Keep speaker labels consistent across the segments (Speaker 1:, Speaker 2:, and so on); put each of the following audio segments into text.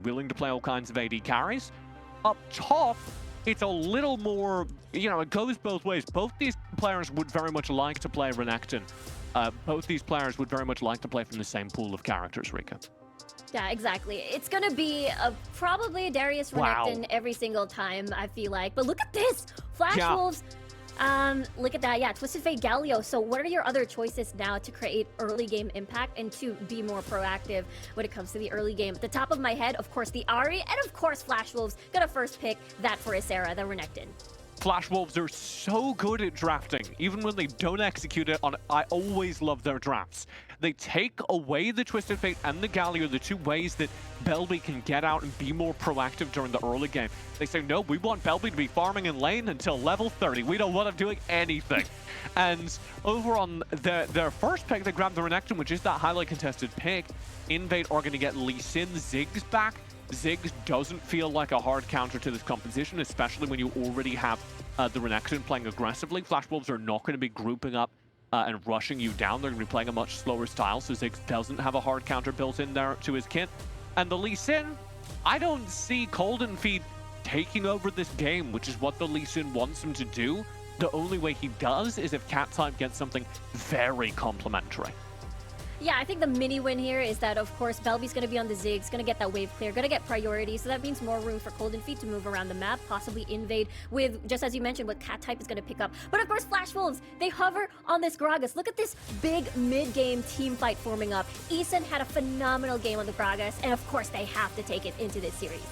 Speaker 1: willing to play all kinds of AD carries. Up top, it's a little more, it goes both ways. Both these players would very much like to play Renekton. Both these players would very much like to play from the same pool of characters, Rika.
Speaker 2: Yeah, exactly. It's going to be probably a Darius Renekton every single time, I feel like. But look at this! Flash Wolves. Look at that. Yeah, Twisted Fate Galio. So what are your other choices now to create early game impact and to be more proactive when it comes to the early game? At the top of my head, of course, the Ahri, and of course, Flash Wolves. Gonna first pick that for Ysera, the Renekton.
Speaker 1: Flash Wolves are so good at drafting. Even when they don't execute it on, I always love their drafts. They take away the Twisted Fate and the Galio, the two ways that Belby can get out and be more proactive during the early game. They say, no, we want Belby to be farming in lane until level 30. We don't want him doing anything. And over on their first pick, they grab the Renekton, which is that highly contested pick. INVATE are going to get Lee Sin, Ziggs back. Ziggs doesn't feel like a hard counter to this composition, especially when you already have the Renekton playing aggressively. Flash Wolves are not going to be grouping up and rushing you down. They're going to be playing a much slower style, so Ziggs doesn't have a hard counter built in there to his kit. And the Lee Sin, I don't see Golden Feet taking over this game, which is what the Lee Sin wants him to do. The only way he does is if Cat Type gets something very complimentary.
Speaker 2: Yeah, I think the mini win here is that, of course, Belby's going to be on the Ziggs, going to get that wave clear, going to get priority, so that means more room for Golden Feet to move around the map, possibly invade with, just as you mentioned, what Cat Type is going to pick up. But of course, Flash Wolves, they hover on this Gragas. Look at this big mid-game team fight forming up. Eason had a phenomenal game on the Gragas, and of course, they have to take it into this series.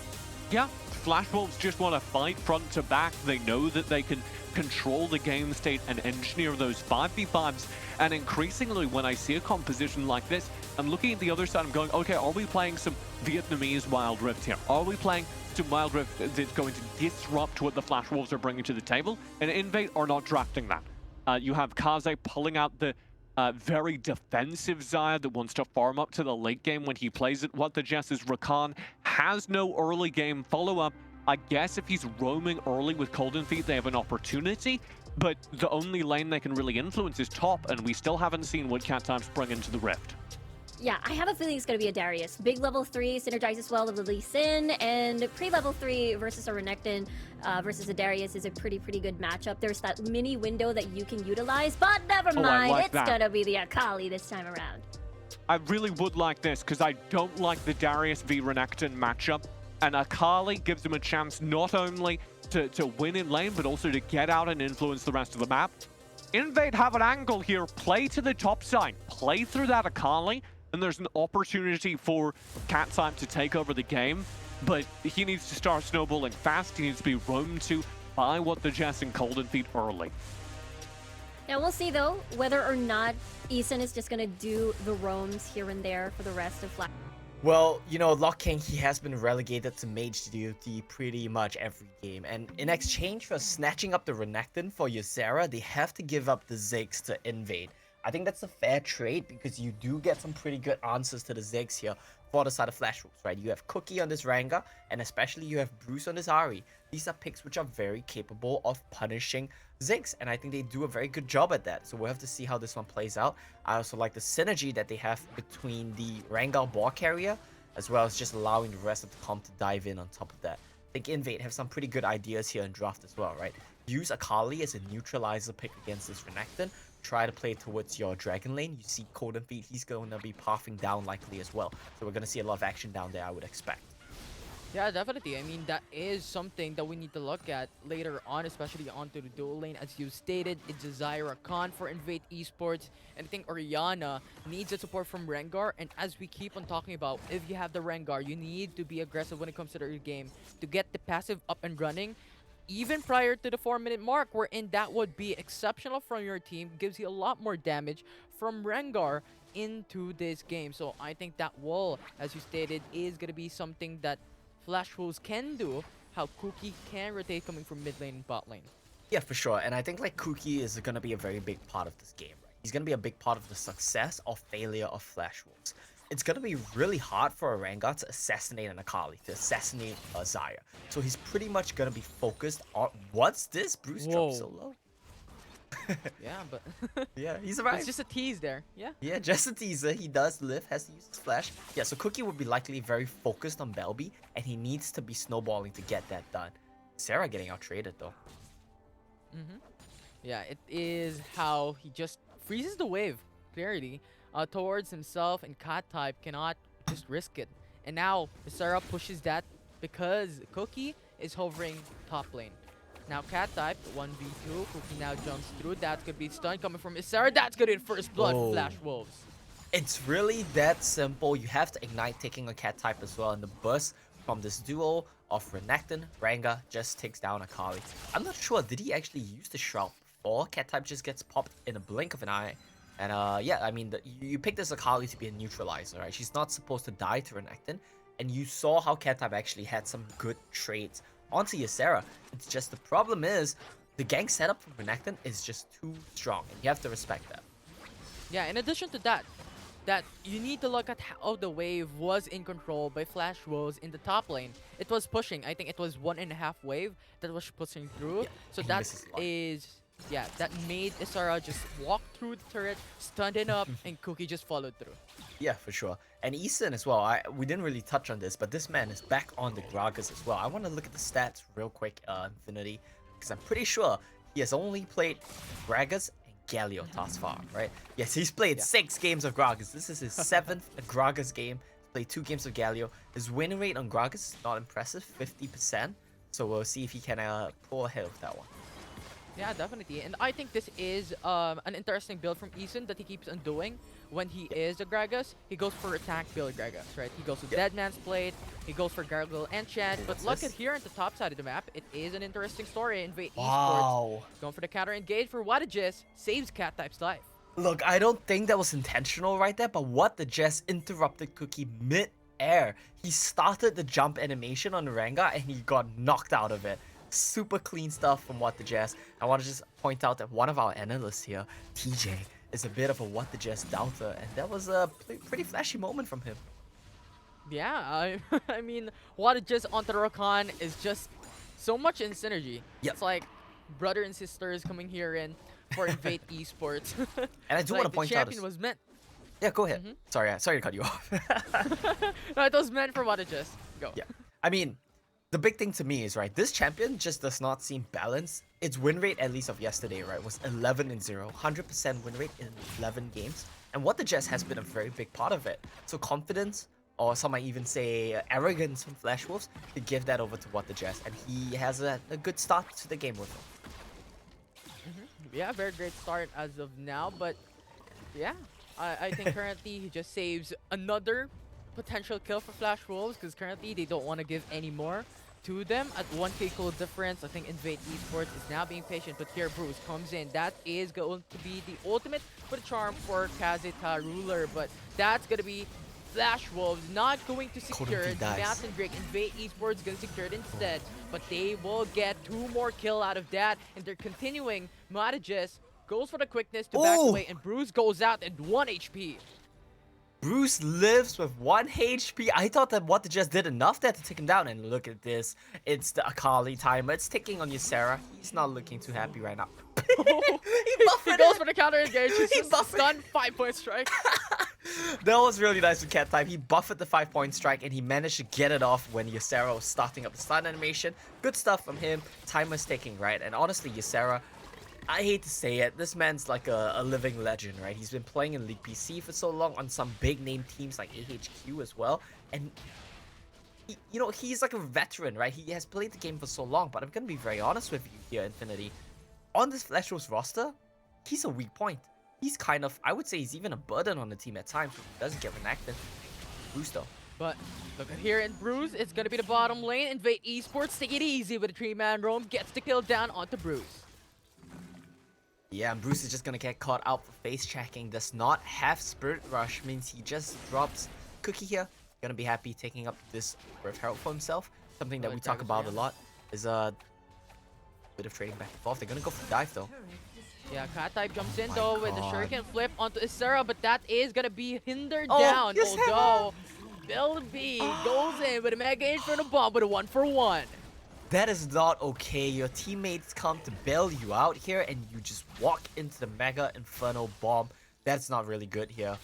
Speaker 1: Yeah, Flash Wolves just want to fight front to back. They know that they can control the game state and engineer those 5v5s. And increasingly, when I see a composition like this, I'm looking at the other side, I'm going, okay, are we playing some Vietnamese Wild Rift here? Are we playing some Wild Rift that's going to disrupt what the Flash Wolves are bringing to the table? And INVATE are not drafting that. You have Kaze pulling out the very defensive Xayah that wants to farm up to the late game when he plays it. What the Jess is Rakan has no early game follow-up. I guess if he's roaming early with Golden Feet, they have an opportunity, but the only lane they can really influence is top, and we still haven't seen what Cat Types bring into the Rift.
Speaker 2: Yeah, I have a feeling it's going to be a Darius. Big level 3 synergizes well with the Lee Sin, and pre-level 3 versus a Renekton versus a Darius is a pretty good matchup. There's that mini window that you can utilize, but never mind. It's going to be the Akali this time around.
Speaker 1: I really would like this, because I don't like the Darius v Renekton matchup. And Akali gives him a chance not only to win in lane, but also to get out and influence the rest of the map. INVATE have an angle here. Play to the top side. Play through that Akali, and there's an opportunity for Cat Type to take over the game. But he needs to start snowballing fast. He needs to be roamed to by what the Jess and Golden Feet early.
Speaker 2: Now we'll see, though, whether or not Eason is just going to do the roams here and there for the rest of Flash.
Speaker 3: Well, Lock King, he has been relegated to mage duty pretty much every game, and in exchange for snatching up the Renekton for Ysera, they have to give up the Ziggs to INVATE. I think that's a fair trade because you do get some pretty good answers to the Ziggs here for the side of Flash Wolves, right? You have Cookie on this Rengar, and especially you have Bruce on this Ahri. These are picks which are very capable of punishing Ziggs, and I think they do a very good job at that. So we'll have to see how this one plays out. I also like the synergy that they have between the Rengar ball carrier, as well as just allowing the rest of the comp to dive in on top of that. I think INVATE have some pretty good ideas here in draft as well, right? Use Akali as a neutralizer pick against this Renekton. Try to play towards your Dragon Lane. You see Golden Feet, he's going to be pathing down likely as well. So we're going to see a lot of action down there, I would expect.
Speaker 4: Yeah, definitely. I mean, that is something that we need to look at later on, especially onto the dual lane. As you stated, it's a Zyra Khan for INVATE Esports. And I think Orianna needs a support from Rengar. And as we keep on talking about, if you have the Rengar, you need to be aggressive when it comes to the early game to get the passive up and running. Even prior to the 4-minute mark, wherein that would be exceptional from your team, gives you a lot more damage from Rengar into this game. So I think that wall, as you stated, is going to be something that Flash Wolves can do, how Cookie can rotate coming from mid lane and bot lane.
Speaker 3: Yeah, for sure. And I think Cookie is going to be a very big part of this game, right? He's going to be a big part of the success or failure of Flash Wolves. It's going to be really hard for a Rengar to assassinate an Akali, to assassinate a Xayah. So he's pretty much going to be focused on... What's this? Bruce dropped so low.
Speaker 4: Yeah, but
Speaker 3: Yeah, he survived.
Speaker 4: it's just a tease there. Yeah.
Speaker 3: Yeah, just a teaser. He does live, has to use his flash. Yeah, so Cookie would be likely very focused on Belby, and he needs to be snowballing to get that done. Sarah getting out traded though.
Speaker 4: Yeah, it is how he just freezes the wave clearly towards himself, and Cat type cannot just risk it. And now Sarah pushes that because Cookie is hovering top lane. Now Cat type 1v2. Cookie now jumps through. That's gonna be stun coming from Isara. That's gonna hit first blood for
Speaker 3: Oh.
Speaker 4: Flash Wolves.
Speaker 3: It's really that simple. You have to ignite taking a cat type as well, and the burst from this duo of Renekton, Ranga just takes down Akali. I'm not sure, did he actually use the Shroud before? Cat type just gets popped in a blink of an eye. And yeah, I mean, you pick this Akali to be a neutralizer, right? She's not supposed to die to Renekton, and you saw how Cat type actually had some good trades onto Ysera. It's just the problem is, the gank setup from Renekton is just too strong, and you have to respect that.
Speaker 4: Yeah, in addition to that, you need to look at how the wave was in control by Flash Wolves in the top lane. It was pushing. I think it was 1.5 wave that was pushing through.
Speaker 3: Yeah,
Speaker 4: So
Speaker 3: he
Speaker 4: that
Speaker 3: misses a lot.
Speaker 4: is, yeah, that made Isara just walk through the turret, stunned it up, and Cookie just followed through.
Speaker 3: Yeah, for sure. And Eason as well. We didn't really touch on this, but this man is back on the Gragas as well. I want to look at the stats real quick, Infinity, because I'm pretty sure he has only played Gragas and Galio thus far, right? Yes, he's played 6 games of Gragas. This is his 7th Gragas game. He's played 2 games of Galio. His win rate on Gragas is not impressive, 50%. So we'll see if he can pull ahead of that one.
Speaker 4: Yeah, definitely. And I think this is an interesting build from Eason that he keeps on doing when he is a Gragas. He goes for attack build Gragas, right? He goes with Dead Man's Blade, he goes for Gargle Enchant. But look at here at the top side of the map, it is an interesting story. INVATE Esports going for the counter engage for Wadages, saves Cat type's life.
Speaker 3: Look, I don't think that was intentional right there, but what the Jess interrupted Cookie mid-air. He started the jump animation on Ranga and he got knocked out of it. Super clean stuff from What the Jazz. I want to just point out that one of our analysts here, TJ, is a bit of a What the Jazz doubter, and that was a pretty flashy moment from him.
Speaker 4: Yeah, I mean, Wadages onto Rakan is just so much in synergy.
Speaker 3: Yep.
Speaker 4: It's like brother and sisters coming here in for INVATE Esports.
Speaker 3: And I do want to point
Speaker 4: the
Speaker 3: out...
Speaker 4: champion was meant.
Speaker 3: Yeah, go ahead. Sorry to cut you off.
Speaker 4: No, it was meant for Wadages. Go.
Speaker 3: Yeah. I mean, the big thing to me is, right, this champion just does not seem balanced. Its win rate, at least of yesterday, right, was 11-0, 100% win rate in 11 games. And What the Jazz has been a very big part of it. So confidence, or some might even say arrogance from Flash Wolves, to give that over to What the Jazz. And he has a good start to the game with him.
Speaker 4: Yeah, very great start as of now, but yeah, I think currently he just saves another potential kill for Flash Wolves, because currently they don't want to give any more to them at 1k gold difference. I think INVATE Esports is now being patient, but here Bruce comes in. That is going to be the ultimate for the charm for Kazeta Ruler, but that's going to be Flash Wolves not going to secure it. Mountain Drake, INVATE Esports going to secure it instead, but they will get 2 more kill out of that, and they're continuing. Matages goes for the quickness to back away, and Bruce goes out at 1 HP.
Speaker 3: Bruce lives with 1 HP. I thought that What the Jazz did enough there to take him down, and look at this. It's the Akali timer. It's ticking on Ysera. He's not looking too happy right now.
Speaker 4: He goes for the counter engage. He's stunned 5-point strike.
Speaker 3: That was really nice with Cat type. He buffed the 5-point strike and he managed to get it off when Ysera was starting up the stun animation. Good stuff from him. Timer's ticking, right? And honestly, Ysera, I hate to say it, this man's like a living legend, right? He's been playing in League PC for so long on some big name teams like AHQ as well. And you know, he's like a veteran, right? He has played the game for so long, but I'm gonna be very honest with you here, Infinity. On this Flash Wolves roster, he's a weak point. He's kind of, I would say he's even a burden on the team at times when he doesn't get renacted. Bruce though.
Speaker 4: But look at here in Bruce, it's gonna be the bottom lane. INVATE Esports take it easy with a 3-man roam, gets the kill down onto Bruce.
Speaker 3: Yeah, and Bruce is just gonna get caught out for face checking. Does not have Spirit Rush, means he just drops Cookie here. Gonna be happy taking up this Birth Herald for himself. Something that we talk about a lot is a bit of trading back and forth. They're gonna go for dive though.
Speaker 4: Yeah, Cat type jumps in though with the Shuriken flip onto Ysera, but that is gonna be hindered
Speaker 3: Oh,
Speaker 4: down.
Speaker 3: yes,
Speaker 4: Although Belby goes in with a Mega Inferno Bomb with a 1-for-1.
Speaker 3: That is not okay. Your teammates come to bail you out here and you just walk into the Mega Inferno Bomb. That's not really good here.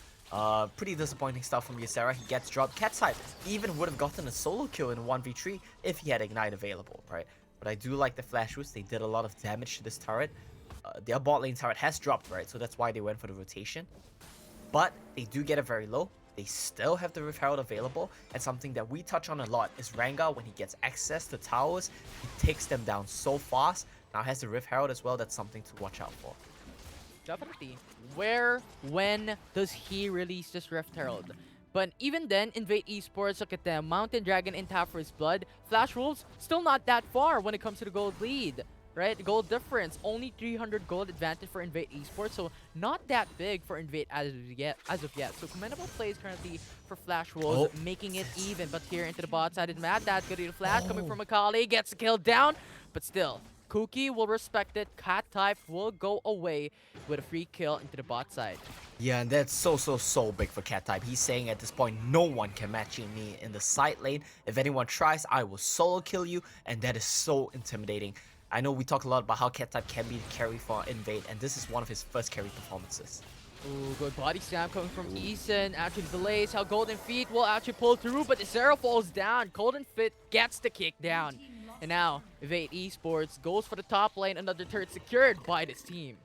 Speaker 3: Pretty disappointing stuff from Ysera. He gets dropped. Cattype even would have gotten a solo kill in 1v3 if he had Ignite available, right? But I do like the flash boost. They did a lot of damage to this turret. Their bot lane turret has dropped, right? So that's why they went for the rotation. But they do get it very low. They still have the Rift Herald available, and something that we touch on a lot is Rengar. When he gets access to towers, he takes them down so fast. Now has the Rift Herald as well. That's something to watch out for.
Speaker 4: Definitely. When does he release this Rift Herald? But even then, INVATE Esports, look at them. Mountain Dragon in top for his blood. Flash Wolves, still not that far when it comes to the gold lead. Right? The gold difference, only 300 gold advantage for INVATE Esports, so not that big for INVATE as of yet. So commendable plays currently for Flash Wolves, making it even. But here into the bot side is Mad Dad, good to the flash coming from Akali, gets the kill down, but still. Cookie will respect it. Cat type will go away with a free kill into the bot side.
Speaker 3: Yeah, and that's so big for Cat type. He's saying at this point, no one can match me in the side lane. If anyone tries, I will solo kill you, and that is so intimidating. I know we talk a lot about how Cat type can be the carry for INVATE, and this is one of his first carry performances.
Speaker 4: Ooh, good body slam coming from Eason. Actually delays how Golden Feet will actually pull through, but the Zero falls down. Golden Feet gets the kick down. And now, INVATE Esports goes for the top lane. Another turret secured by this team.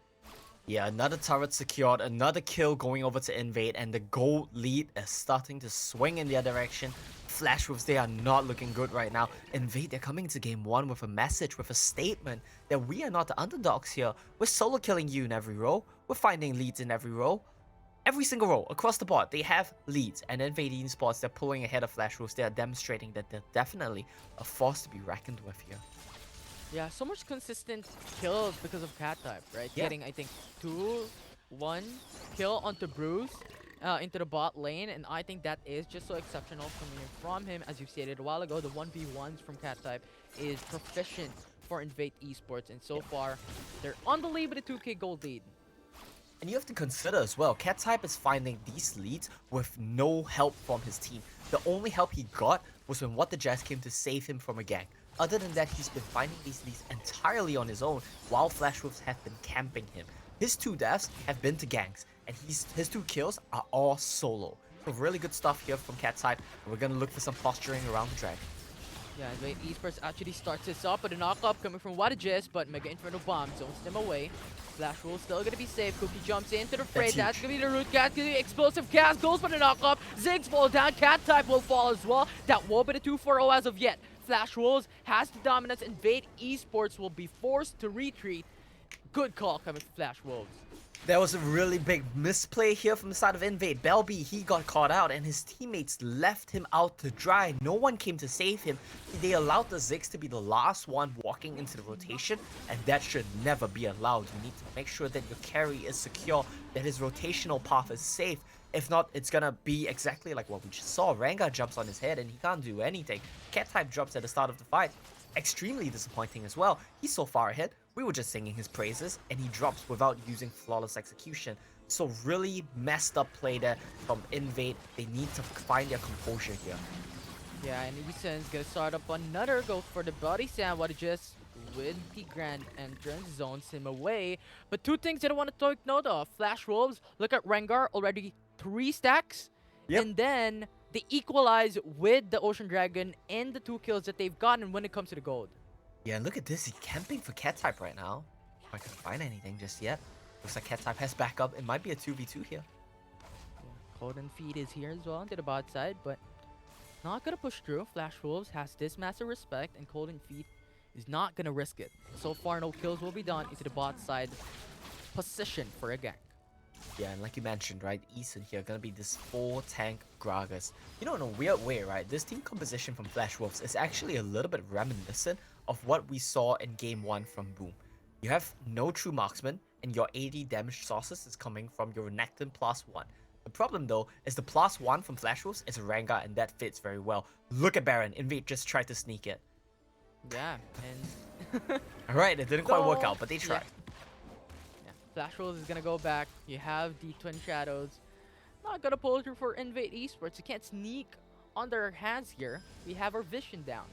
Speaker 3: Yeah, another turret secured, another kill going over to INVATE, and the gold lead is starting to swing in their direction. Flash Wolves, they are not looking good right now. INVATE, they're coming into game one with a message, with a statement that we are not the underdogs here. We're solo killing you in every row. We're finding leads in every row. Every single row, across the board, they have leads. And INVATE Esports, they're pulling ahead of Flash Wolves. They are demonstrating that they're definitely a force to be reckoned with here.
Speaker 4: Yeah, so much consistent kills because of Cat type, right?
Speaker 3: Yeah.
Speaker 4: Getting, I think, 1 kill onto Bruce into the bot lane, and I think that is just so exceptional from him. As you stated a while ago, the 1v1s from Cat type is proficient for INVATE Esports, and so far, they're on the lead with a 2k gold lead.
Speaker 3: And you have to consider as well, Cat type is finding these leads with no help from his team. The only help he got was when What the Jazz came to save him from a gank. Other than that, he's been finding these leads entirely on his own, while Flash Wolves have been camping him. His 2 deaths have been to ganks, and his 2 kills are all solo. So really good stuff here from Cat type, and we're gonna look for some posturing around the dragon.
Speaker 4: Yeah, INVATE Esports actually starts this up with a knock-up coming from Wadajis, but Mega Inferno Bomb zones them away. Flash Wolves still gonna be safe. Cookie jumps into the fray. That's gonna be the root cat. Gonna be explosive cast. Goes for the knock-up. Ziggs fall down. Cat type will fall as well. That won't be the 2-4-0 as of yet. Flash Wolves has the dominance. INVATE Esports will be forced to retreat. Good call coming from Flash Wolves.
Speaker 3: There was a really big misplay here from the side of INVATE. Belby, he got caught out and his teammates left him out to dry. No one came to save him. They allowed the Ziggs to be the last one walking into the rotation, and that should never be allowed. You need to make sure that your carry is secure, that his rotational path is safe. If not, it's gonna be exactly like what we just saw. Rengar jumps on his head and he can't do anything. Cat type drops at the start of the fight. Extremely disappointing as well. He's so far ahead. We were just singing his praises, and he drops without using flawless execution. So really messed up play there from INVATE. They need to find their composure here.
Speaker 4: Yeah, and Eason's gonna start up another go for the body slam. What just with the grand entrance zones him away. But 2 things that I want to take note of. Flash Wolves, look at Rengar, already 3 stacks.
Speaker 3: Yep.
Speaker 4: And then they equalize with the Ocean Dragon and the 2 kills that they've gotten when it comes to the gold.
Speaker 3: Yeah, look at this. He's camping for Cat type right now. I can't find anything just yet. Looks like Cat type has backup. It might be a 2v2 here.
Speaker 4: Golden Feet is here as well to the bot side, but not gonna push through. Flash Wolves has this massive respect, and Golden Feet is not gonna risk it. So far, no kills will be done into the bot side position for a gank.
Speaker 3: Yeah, and like you mentioned, right, Eason here gonna be this 4-tank Gragas. You know, in a weird way, right, this team composition from Flash Wolves is actually a little bit reminiscent of what we saw in Game 1 from Boom. You have no true marksman, and your AD damage sources is coming from your Renekton +1. The problem, though, is the +1 from Flash Wolves is a Rengar, and that fits very well. Look at Baron. INVATE just tried to sneak it.
Speaker 4: Yeah, and...
Speaker 3: Alright, it didn't quite work out, but they tried.
Speaker 4: Yeah. Flash Wolves is gonna go back. You have the Twin Shadows. Not gonna pull through for INVATE Esports. You can't sneak on their hands here. We have our vision down.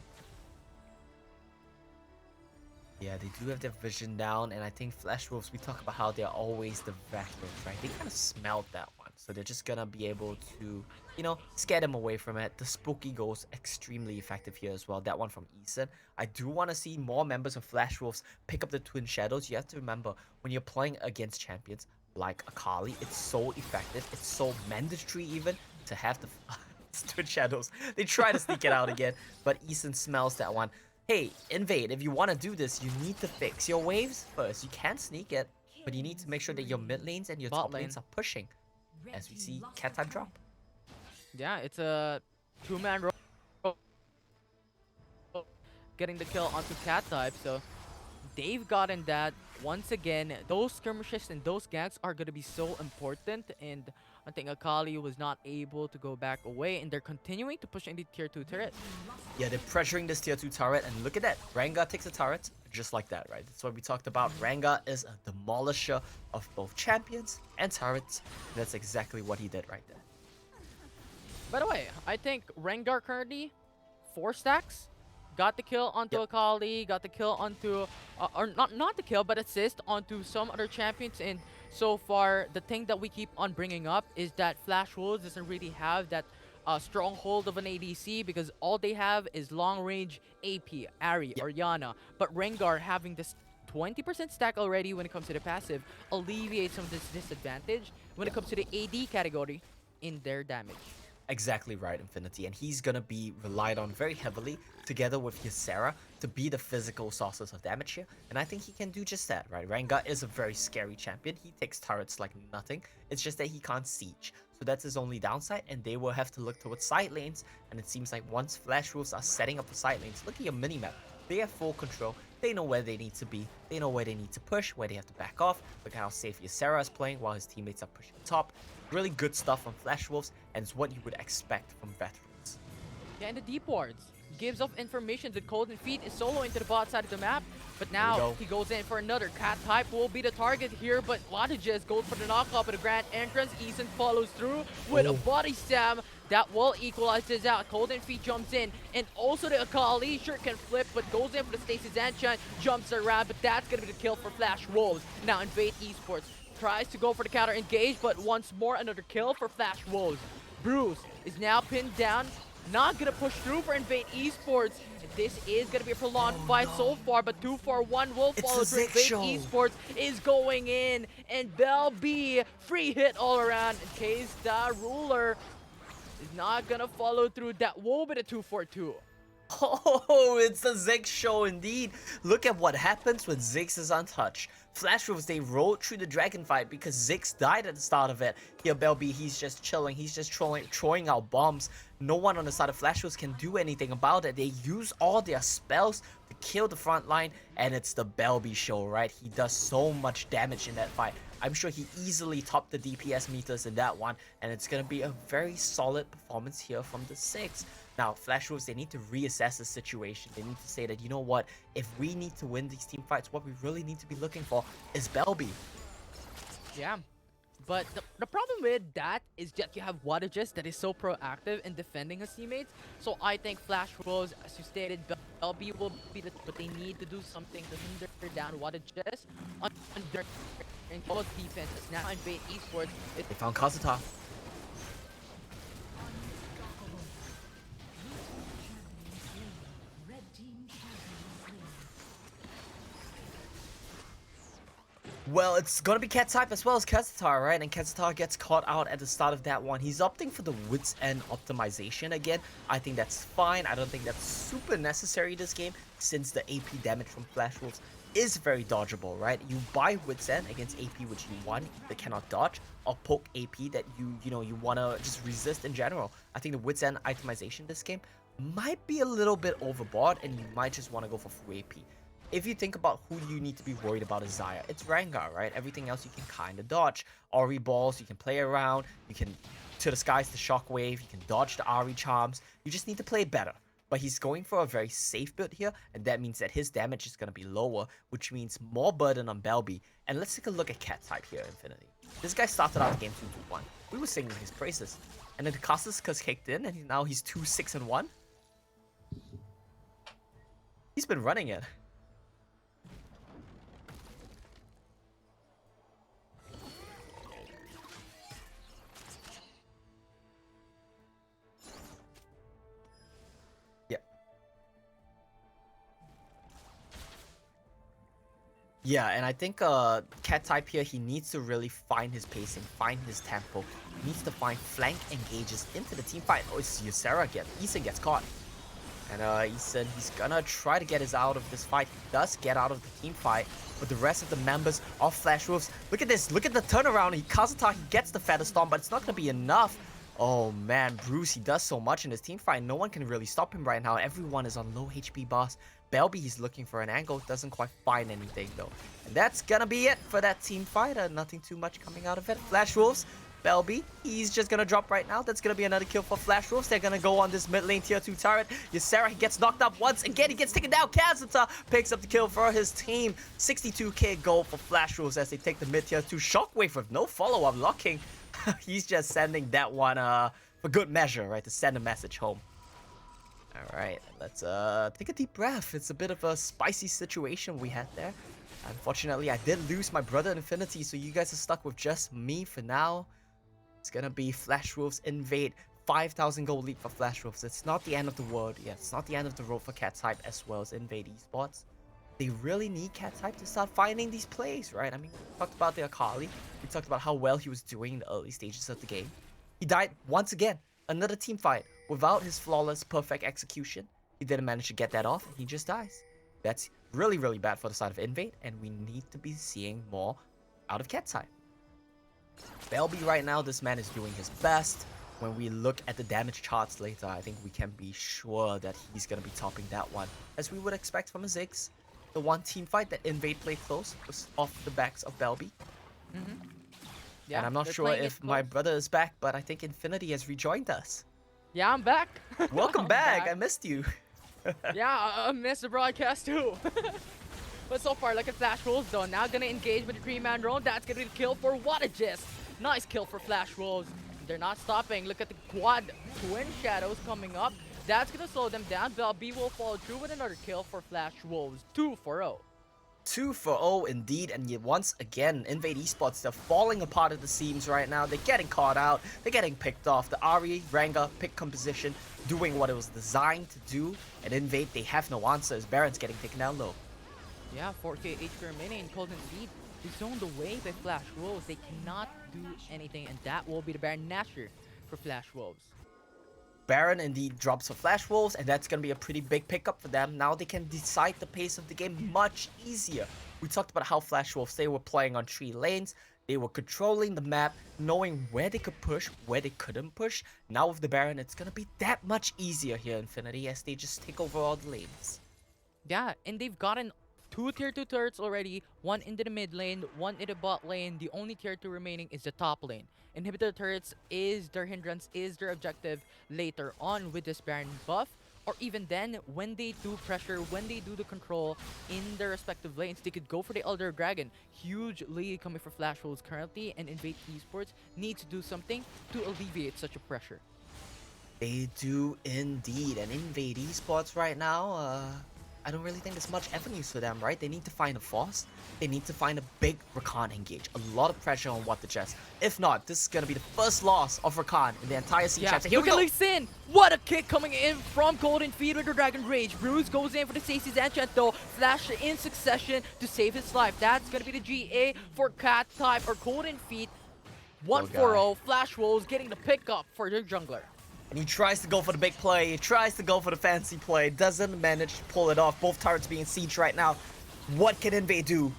Speaker 3: Yeah, they do have their vision down, and I think Flash Wolves, we talk about how they're always the veterans, right? They kind of smelled that one, so they're just gonna be able to, you know, scare them away from it. The Spooky goes extremely effective here as well, that one from Eason. I do want to see more members of Flash Wolves pick up the Twin Shadows. You have to remember, when you're playing against champions like Akali, it's so effective, it's so mandatory even to have the Twin Shadows. They try to sneak it out again, but Eason smells that one. Hey, Invade, if you want to do this, you need to fix your waves first. You can sneak it, but you need to make sure that your mid lanes and your
Speaker 4: Bot
Speaker 3: top
Speaker 4: lane.
Speaker 3: lanes are pushing. As we see cat type drop.
Speaker 4: Yeah, it's a two-man row getting the kill onto cat type, so they've gotten that. Once again, those skirmishes and those ganks are going to be so important, and I think Akali was not able to go back away, and they're continuing to push in the tier 2 turret.
Speaker 3: Yeah, they're pressuring this tier 2 turret, and look at that. Rengar takes a turret just like that, right? That's what we talked about. Rengar is a demolisher of both champions and turrets. And that's exactly what he did right there.
Speaker 4: By the way, I think Rengar currently 4 stacks. Got the kill onto Akali, got the kill onto, or not the kill, but assist onto some other champions. And so far, the thing that we keep on bringing up is that Flash Wolves doesn't really have that stronghold of an ADC, because all they have is long-range AP, Ahri, or Yana. But Rengar having this 20% stack already when it comes to the passive alleviates some of this disadvantage when it comes to the AD category in their damage.
Speaker 3: Exactly right, Infinity, and he's gonna be relied on very heavily together with his Sarah to be the physical sources of damage here, and I think he can do just that, right? Rengar is a very scary champion. He takes turrets like nothing. It's just that he can't siege, so that's his only downside, and they will have to look towards side lanes, and it seems like once Flash Wolves are setting up the side lanes, look at your minimap. They have full control. They know where they need to be. They know where they need to push, where they have to back off. Look at how safe Ysera is playing while his teammates are pushing top. Really good stuff from Flash Wolves, and it's what you would expect from veterans.
Speaker 4: Yeah, and the deep wards gives off information that Cold and Feet is solo into the bot side of the map, but now he goes in for another. Cat type will be the target here, but Lodges goes for the knockoff at the grand entrance. Eason follows through with a body slam that will equalize this out. Cold and Feet jumps in, and also the Akali sure can flip, but goes in for the Stasis Enchant, jumps around, but that's gonna be the kill for Flash Wolves. Now INVATE Esports tries to go for the counter engage, but once more another kill for Flash Wolves. Bruce is now pinned down, not gonna push through for INVATE Esports. This is gonna be a prolonged fight so far, but 2-4-1 will follow through. INVATE Esports is going in, and Bell B free hit all around in case the ruler is not gonna follow through. That will be the 2-4-2.
Speaker 3: Oh, it's the Ziggs show indeed. Look at what happens when Ziggs is untouched. Flash Wolves, they rode through the dragon fight because Ziggs died at the start of it. Here, Belby, he's just chilling. He's just throwing out bombs. No one on the side of Flash Wolves can do anything about it. They use all their spells to kill the front line, and it's the Belby show, right? He does so much damage in that fight. I'm sure he easily topped the DPS meters in that one, and it's going to be a very solid performance here from the Ziggs. Now, Flash Wolves, they need to reassess the situation. They need to say that, you know what, if we need to win these team fights, what we really need to be looking for is Belby.
Speaker 4: Yeah, but the problem with that is that you have Wadages that is so proactive in defending his teammates. So I think Flash Wolves, as you stated, Belby will be the, but they need to do something to hinder down Wadages on their defenses. Now INVATE Esports,
Speaker 3: They found Kazuta. Well, it's gonna be cat type as well as Kazutar, right? And Kazutar gets caught out at the start of that one. He's opting for the Wits End optimization again. I think that's fine. I don't think that's super necessary this game, since the AP damage from Flash Wolves is very dodgeable, right? You buy Wits End against AP which you want that cannot dodge, or poke AP that you wanna just resist in general. I think the Wits End itemization this game might be a little bit overboard, and you might just want to go for full AP. If you think about who you need to be worried about is Xayah, it's Rengar, right? Everything else you can kind of dodge. Ori balls, you can play around, you can to the skies the shockwave, you can dodge the Ari charms. You just need to play better. But he's going for a very safe build here, and that means that his damage is going to be lower, which means more burden on Belby. And let's take a look at cat type here, Infinity. This guy started out the game 2-1. We were singing his praises. And then the Castles kicked in, and now he's 2-6-1. He's been running it. Yeah, and I think Cat type here, he needs to really find his pacing, find his tempo. He needs to find flank engages into the team fight. Oh, it's Ysera again. Eason gets caught. And Eason, he's gonna try to get his out of this fight. He does get out of the team fight, but the rest of the members of Flash Wolves, look at this, look at the turnaround. Kazuta, he gets the Feather Storm, but it's not gonna be enough. Oh man, Bruce, he does so much in this team fight. No one can really stop him right now. Everyone is on low HP boss. Belby, he's looking for an angle, doesn't quite find anything though. And that's gonna be it for that team fight. Nothing too much coming out of it. Flash Wolves, Belby, he's just gonna drop right now. That's gonna be another kill for Flash Wolves. They're gonna go on this mid lane tier 2 turret. Ysera, he gets knocked up once again. He gets taken down. Kazuta picks up the kill for his team. 62k gold for Flash Wolves as they take the mid tier 2. Shockwave with no follow-up locking. He's just sending that one for good measure, right? To send a message home. Alright, let's take a deep breath. It's a bit of a spicy situation we had there. Unfortunately, I did lose my brother Infinity, so you guys are stuck with just me for now. It's gonna be Flash Wolves Invade. 5,000 gold lead for Flash Wolves. It's not the end of the world. Yeah, it's not the end of the road for Cat Type as well as INVATE Esports. They really need Cat Type to start finding these plays, right? I mean, we talked about the Akali. We talked about how well he was doing in the early stages of the game. He died once again. Another team fight. Without his flawless, perfect execution, he didn't manage to get that off. He just dies. That's really, really bad for the side of INVATE, and we need to be seeing more out of Cat Type. Belby right now, this man is doing his best. When we look at the damage charts later, I think we can be sure that he's going to be topping that one, as we would expect from a Ziggs. The one team fight that INVATE played close was off the backs of Belby.
Speaker 4: Yeah,
Speaker 3: and I'm not sure if my brother is back, but I think Infinity has rejoined us.
Speaker 4: Yeah, I'm back.
Speaker 3: Welcome
Speaker 4: I'm
Speaker 3: back. I missed you.
Speaker 4: Yeah, I missed the broadcast too. But so far, look at Flash Wolves though. Now gonna engage with the 3-man drone. That's gonna be the kill for VODs. Nice kill for Flash Wolves. They're not stopping. Look at the quad twin shadows coming up. That's gonna slow them down. Belby will follow through with another kill for Flash Wolves. 2 for 0.
Speaker 3: 2 for 0 indeed, and yet once again, INVATE Esports, they're falling apart at the seams right now. They're getting caught out. They're getting picked off. The Ari, Ranga, pick composition, doing what it was designed to do. And INVATE, they have no answers. Baron's getting taken down low.
Speaker 4: Yeah, 4k HP remaining. Golden Seed is zoned away by Flash Wolves. They cannot do anything, and that will be the Baron Nashor for Flash Wolves.
Speaker 3: Baron indeed drops for Flash Wolves, and that's going to be a pretty big pickup for them. Now they can decide the pace of the game much easier. We talked about how Flash Wolves, they were playing on 3 lanes. They were controlling the map, knowing where they could push, where they couldn't push. Now with the Baron, it's going to be that much easier here, Infinity, as they just take over all the lanes.
Speaker 4: Yeah, and they've gotten 2 tier 2 turrets already, 1 into the mid lane, 1 in the bot lane. The only tier 2 remaining is the top lane. Inhibitor turrets is their hindrance, is their objective later on with this Baron buff. Or even then, when they do pressure, when they do the control in their respective lanes, they could go for the Elder Dragon. Huge lead coming for Flash Wolves currently, and INVATE Esports needs to do something to alleviate such a pressure.
Speaker 3: They do indeed, and INVATE Esports right now, I don't really think there's much avenues for them, right? They need to find a force. They need to find a big Rakan engage. A lot of pressure on what the chest. If not, this is going to be the first loss of Rakan in the entire Siege chapter. Here we go!
Speaker 4: Sin! What a kick coming in from Golden Feed with the Dragon Rage. Bruce goes in for the Stacy's enchant though. Flash in succession to save his life. That's going to be the GA for Cat Type or Golden Feet. 1-4-0. Flash Wolves getting the pickup for their jungler.
Speaker 3: And he tries to go for the big play, he tries to go for the fancy play, doesn't manage to pull it off. Both turrets being sieged right now. What can INVATE do?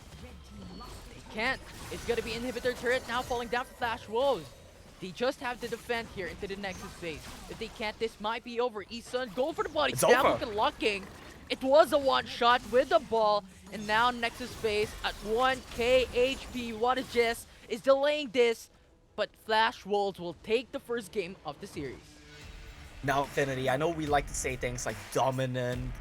Speaker 4: They can't. It's gonna be Inhibitor turret now falling down for Flash Wolves. They just have to defend here into the Nexus phase. If they can't, this might be over. Eason going for the body.
Speaker 3: It's
Speaker 4: down
Speaker 3: over.
Speaker 4: with the locking. It was a one-shot with the ball. And now Nexus phase at 1k HP. What a Jess is delaying this. But Flash Wolves will take the first game of the series.
Speaker 3: Now, Infinity, I know we like to say things like dominant,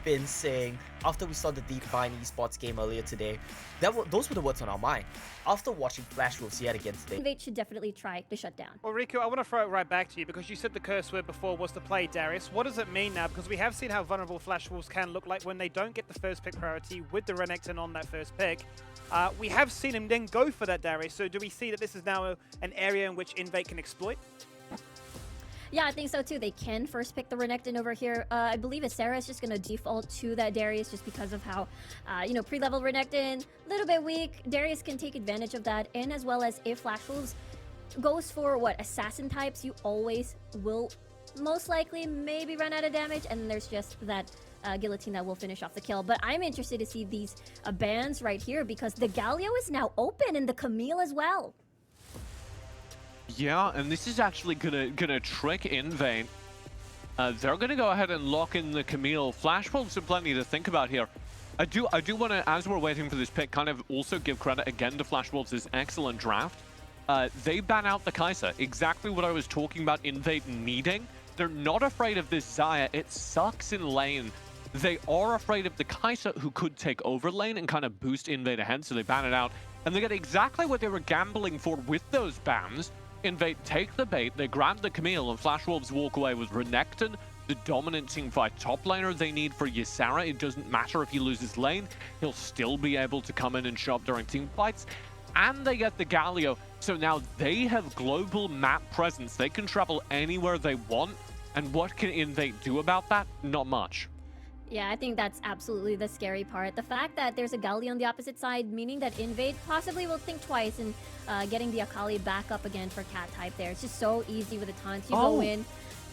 Speaker 3: convincing. After we saw the Divine Esports game earlier today, those were the words on our mind. After watching Flash Wolves yet again today,
Speaker 2: INVATE should definitely try to shut down.
Speaker 5: Well, Riku, I want to throw it right back to you because you said the curse word before was to play Darius. What does it mean now? Because we have seen how vulnerable Flash Wolves can look like when they don't get the first pick priority with the Renekton on that first pick. We have seen him then go for that Darius. So do we see that this is now an area in which INVATE can exploit?
Speaker 2: Yeah, I think so too. They can first pick the Renekton over here. I believe Sarah is just going to default to that Darius just because of how, pre-level Renekton, a little bit weak. Darius can take advantage of that, and as well as if Flash Wolves goes for assassin types, you always will most likely maybe run out of damage, and then there's just that guillotine that will finish off the kill. But I'm interested to see these bans right here because the Galio is now open and the Camille as well.
Speaker 1: Yeah, and this is actually gonna trick INVATE. They're gonna go ahead and lock in the Camille. Flash Wolves have plenty to think about here. I do want to, as we're waiting for this pick, kind of also give credit again to Flash Wolves' excellent draft. They ban out the Kai'Sa, exactly what I was talking about INVATE needing. They're not afraid of this Xayah. It sucks in lane. They are afraid of the Kai'Sa, who could take over lane and kind of boost INVATE ahead, so they ban it out. And they get exactly what they were gambling for with those bans. INVATE take the bait, they grab the Camille, and Flash Wolves walk away with Renekton, the dominant teamfight top laner they need for Ysera. It doesn't matter if he loses lane, he'll still be able to come in and show up during team fights. And they get the Galio, so now they have global map presence. They can travel anywhere they want, and what can INVATE do about that? Not much.
Speaker 2: Yeah, I think that's absolutely the scary part. The fact that there's a Galio on the opposite side, meaning that INVATE possibly will think twice in getting the Akali back up again for cat type there. It's just so easy with the taunts. You go in.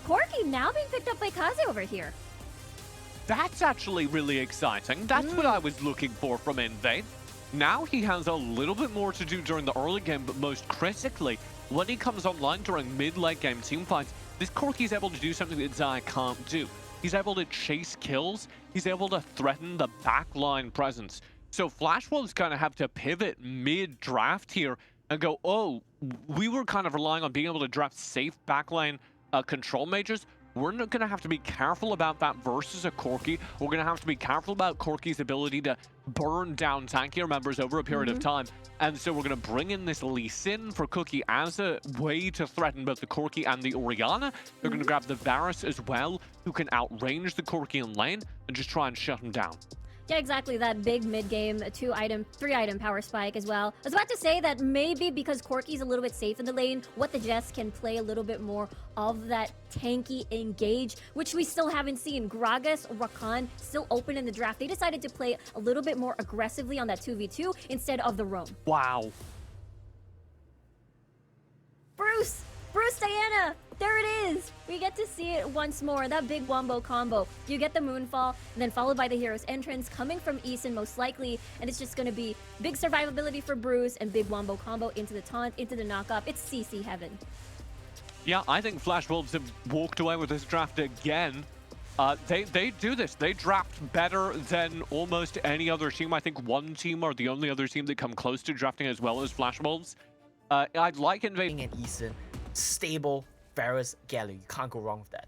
Speaker 2: Corki now being picked up by Kaze over here.
Speaker 1: That's actually really exciting. That's what I was looking for from INVATE. Now he has a little bit more to do during the early game, but most critically, when he comes online during mid-late game teamfights, this Corki is able to do something that Xayah can't do. He's able to chase kills. He's able to threaten the backline presence. So Flash Wolves kind of have to pivot mid-draft here and go, oh, we were kind of relying on being able to draft safe backline control mages. We're not going to have to be careful about that versus a Corki. We're going to have to be careful about Corki's ability to burn down tankier members over a period of time. And so we're going to bring in this Lee Sin for Cookie as a way to threaten both the Corki and the Orianna. They're going to grab the Varus as well, who can outrange the Corki in lane and just try and shut him down.
Speaker 2: Yeah, exactly. That big mid-game 3-item power spike as well. I was about to say that maybe because Corki's a little bit safe in the lane, What the Jess can play a little bit more of that tanky engage, which we still haven't seen. Gragas, Rakan, still open in the draft. They decided to play a little bit more aggressively on that 2v2 instead of the roam.
Speaker 1: Wow.
Speaker 2: Bruce, Diana, there it is. We get to see it once more, that big wombo combo. You get the Moonfall, and then followed by the hero's entrance coming from Eason most likely, and it's just going to be big survivability for Bruce and big wombo combo into the taunt, into the knock-up. It's CC heaven.
Speaker 1: Yeah, I think Flash Wolves have walked away with this draft again. They do this. They draft better than almost any other team. I think one team are the only other team that come close to drafting as well as Flash Wolves. I'd like INVATE.
Speaker 3: And Eason, stable Varus Galio. You can't go wrong with that.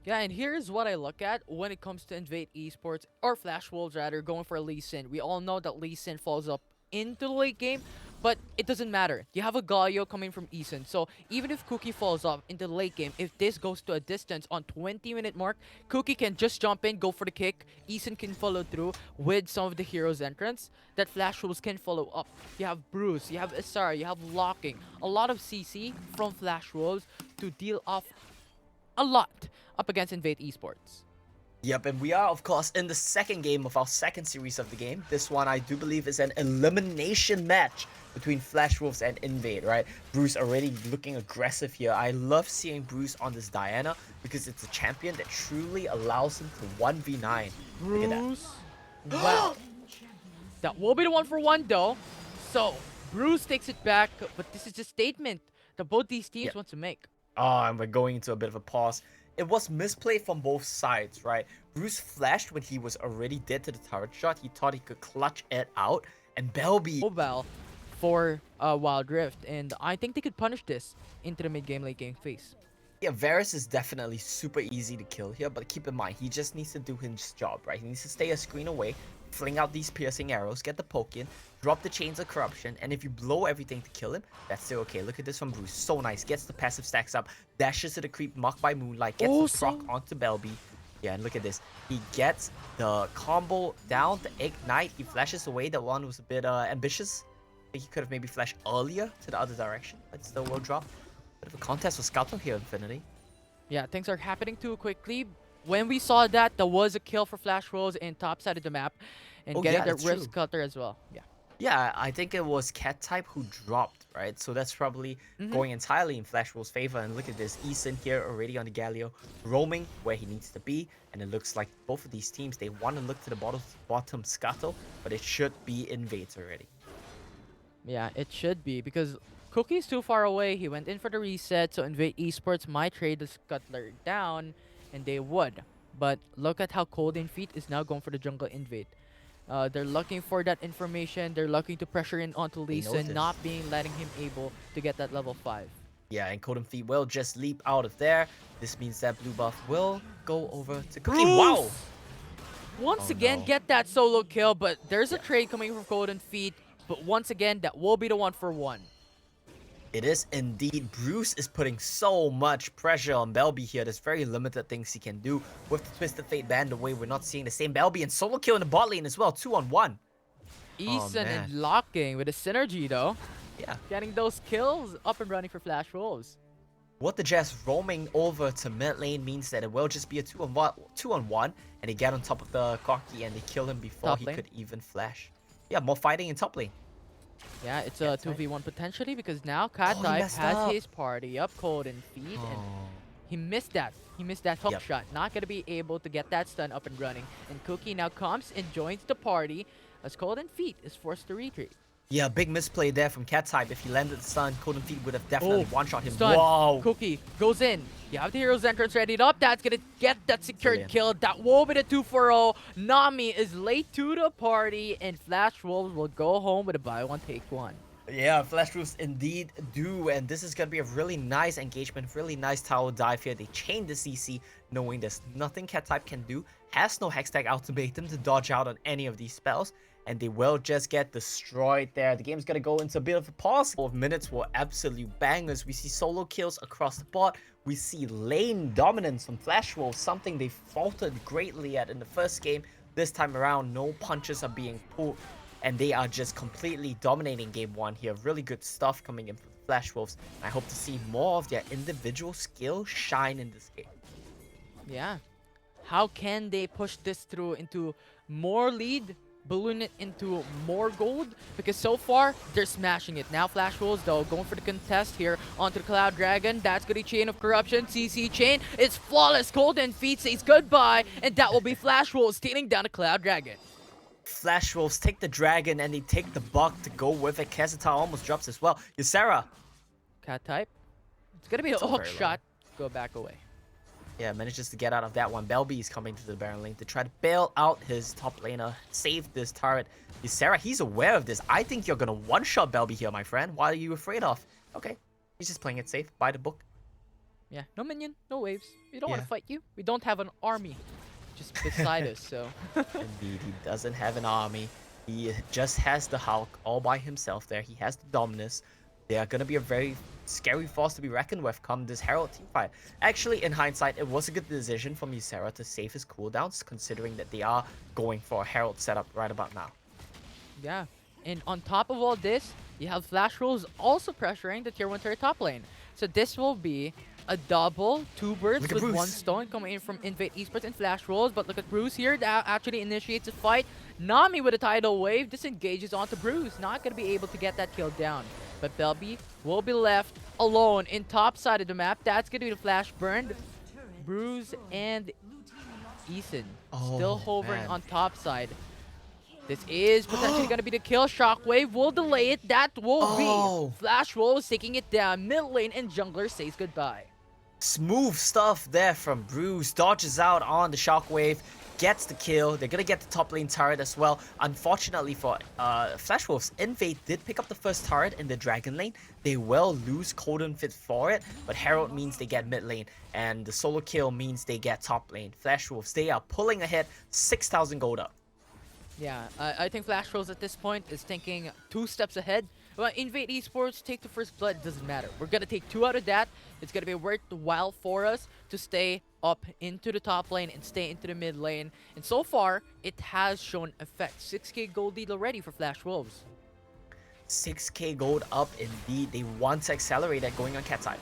Speaker 4: Yeah, and here's what I look at when it comes to INVATE Esports, or Flash Wolves rather, going for Lee Sin. We all know that Lee Sin falls up into the late game, but it doesn't matter. You have a Galio coming from Eason, so even if Cookie falls off into the late game, if this goes to a distance on 20-minute mark, Cookie can just jump in, go for the kick. Eason can follow through with some of the heroes' entrance that Flash Wolves can follow up. You have Bruce, you have Ysera, you have Locking. A lot of CC from Flash Wolves to deal off a lot up against INVATE Esports.
Speaker 3: Yep, and we are, of course, in the second game of our second series of the game. This one, I do believe, is an elimination match between Flash Wolves and INVATE, right? Bruce already looking aggressive here. I love seeing Bruce on this Diana because it's a champion that truly allows him to 1v9. Look at that.
Speaker 4: Bruce, well, that will be the 1-for-1 though. So, Bruce takes it back, but this is a statement that both these teams want to make.
Speaker 3: Oh, and we're going into a bit of a pause. It was misplayed from both sides, right? Bruce flashed when he was already dead to the turret shot. He thought he could clutch it out. And Belby...
Speaker 4: Mobile for Wild Rift. And I think they could punish this into the mid-game, late-game phase.
Speaker 3: Yeah, Varus is definitely super easy to kill here. But keep in mind, he just needs to do his job, right? He needs to stay a screen away, fling out these piercing arrows, get the poke in, drop the Chains of Corruption, and if you blow everything to kill him, that's still okay. Look at this from Bruce. So nice. Gets the passive stacks up, dashes to the creep, mocked by Moonlight, gets the proc onto Belby. Yeah, and look at this. He gets the combo down, the Ignite. He flashes away. That one was a bit ambitious. I think he could have maybe flashed earlier to the other direction, but still will drop. Bit of a contest with Scouto here, Infinity.
Speaker 4: Yeah, things are happening too quickly. When we saw that, there was a kill for Flash Wolves in top side of the map. And
Speaker 3: Oh,
Speaker 4: getting
Speaker 3: yeah,
Speaker 4: the
Speaker 3: that's
Speaker 4: Rift
Speaker 3: true.
Speaker 4: Cutter as well. Yeah.
Speaker 3: Yeah, I think it was Cat type who dropped, right? So that's probably going entirely in Flash Wolf's favor. And look at this, Eason here already on the Galio, roaming where he needs to be. And it looks like both of these teams, they want to look to the bottom scuttle, but it should be Invades already.
Speaker 4: Yeah, it should be because Cookie's too far away. He went in for the reset, so INVATE Esports might trade the Scuttler down, and they would. But look at how Cold and Feet is now going for the jungle invade. They're looking for that information. They're looking to pressure in onto Lee Sin, not letting him able to get that level 5.
Speaker 3: Yeah, and Code and Feet will just leap out of there. This means that blue buff will go over to Cookie.
Speaker 4: Bruce!
Speaker 3: Wow!
Speaker 4: Once
Speaker 3: Oh,
Speaker 4: again,
Speaker 3: no.
Speaker 4: get that solo kill, but there's a trade coming from Cold and Feet. But once again, that will be the 1-for-1.
Speaker 3: It is indeed. Bruce is putting so much pressure on Belby here. There's very limited things he can do. With the Twisted Fate banned away, we're not seeing the same Belby and solo kill in the bot lane as well. 2-on-1.
Speaker 4: Eason
Speaker 3: man.
Speaker 4: and locking with a synergy though.
Speaker 3: Yeah.
Speaker 4: Getting those kills up and running for Flash Wolves.
Speaker 3: What the Jazz roaming over to mid lane means that it will just be a 2-on-1, and they get on top of the Corki and they kill him before
Speaker 4: Top
Speaker 3: he
Speaker 4: lane.
Speaker 3: could even flash. Yeah, more fighting in top lane.
Speaker 4: Yeah, it's a 2v1 potentially because now Cat Type
Speaker 3: messed
Speaker 4: has
Speaker 3: up.
Speaker 4: his party up Cold and Feet, and
Speaker 3: Oh.
Speaker 4: he missed that. He missed that hook
Speaker 3: Yep.
Speaker 4: shot. Not gonna be able to get that stun up and running. And Cookie now comes and joins the party as Cold and Feet is forced to retreat.
Speaker 3: Yeah, big misplay there from Cat Type. If he landed the stun, Code and Feet would have definitely one-shot him.
Speaker 4: Stun.
Speaker 3: Wow!
Speaker 4: Cookie goes in. You have the hero's entrance readied up. That's gonna get that secured
Speaker 3: Brilliant.
Speaker 4: kill. That will be the 2-for-0. Nami is late to the party, and Flash Wolves will go home with a buy one, take one.
Speaker 3: Yeah, Flash Roofs indeed do, and this is going to be a really nice engagement, really nice tower dive here. They chain the CC, knowing there's nothing Cat Type can do, has no Hextech Ultimate them to dodge out on any of these spells, and they will just get destroyed there. The game's going to go into a bit of a pause. 4 minutes were absolute bangers. We see solo kills across the board. We see lane dominance from Flash Wolves, something they faltered greatly at in the first game. This time around, no punches are being pulled, and they are just completely dominating game 1 here. Really good stuff coming in from the Flash Wolves. I hope to see more of their individual skill shine in this game.
Speaker 4: Yeah. How can they push this through into more lead, balloon it into more gold? Because so far, they're smashing it. Now Flash Wolves, though, going for the contest here onto the Cloud Dragon. That's gonna be Chain of Corruption, CC Chain. It's flawless. Cold and Feet says goodbye, and that will be Flash Wolves stealing down the Cloud Dragon.
Speaker 3: Flash Wolves take the dragon and they take the buck to go with it. Keseta almost drops as well. Ysera.
Speaker 4: Cat Type. It's gonna be a
Speaker 3: Still
Speaker 4: hook
Speaker 3: very low.
Speaker 4: shot. Go back away.
Speaker 3: Yeah, manages to get out of that one. Belby is coming to the Baron lane to try to bail out his top laner, save this turret. Ysera, he's aware of this. I think you're gonna one-shot Belby here, my friend. What are you afraid of? Okay, he's just playing it safe. By the book.
Speaker 4: Yeah, no minion, no waves. We don't want
Speaker 3: Yeah.
Speaker 4: to fight you. We don't have an army just beside us, so.
Speaker 3: Indeed, he doesn't have an army. He just has the Hulk all by himself there. He has the Dominus. They are going to be a very scary force to be reckoned with come this Herald team fight. Actually, in hindsight, it was a good decision from Ysera to save his cooldowns, considering that they are going for a Herald setup right about now.
Speaker 4: Yeah, and on top of all this, you have Flash Wolves also pressuring the tier 1 turret top lane. So this will be a double, 2 birds
Speaker 3: Look at
Speaker 4: with
Speaker 3: Bruce.
Speaker 4: 1 stone coming in from INVATE Esports and Flash Wolves. But look at Bruce here, that actually initiates a fight. Nami with a tidal wave disengages onto Bruce, not going to be able to get that kill down. But Belby will be left alone in top side of the map. That's going to be the flash burned. Bruce and Eason still hovering
Speaker 3: man.
Speaker 4: on top side. This is potentially going to be the kill. Shockwave will delay it. That will be Flash Wolves taking it down. Mid lane and jungler says goodbye.
Speaker 3: Smooth stuff there from Bruce. Dodges out on the Shockwave. Gets the kill. They're gonna get the top lane turret as well. Unfortunately for Flash Wolves, INVATE did pick up the first turret in the Dragon lane. They will lose Cold and Fit for it, but Herald means they get mid lane, and the solo kill means they get top lane. Flash Wolves, they are pulling ahead, 6,000 gold up.
Speaker 4: Yeah, I think Flash Wolves at this point is thinking 2 steps ahead. Well, INVATE Esports, take the first blood, doesn't matter. We're gonna take 2 out of that. It's gonna be worthwhile for us to stay up into the top lane and stay into the mid lane. And so far, it has shown effect. 6k gold lead already for Flash Wolves.
Speaker 3: 6k gold up indeed. They want to accelerate that going on Cat side.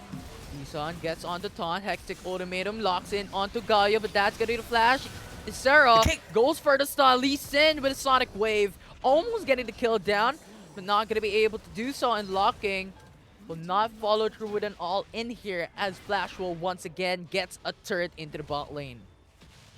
Speaker 4: Isan gets on the taunt. Hectic ultimatum locks in onto Galio, but that's gonna be the flash. Isera goes for the stun. Lee Sin with a Sonic Wave. Almost getting the kill down, but not gonna be able to do so. And locking will not follow through with an all-in here as Flash Wolf once again gets a turret into the bot lane.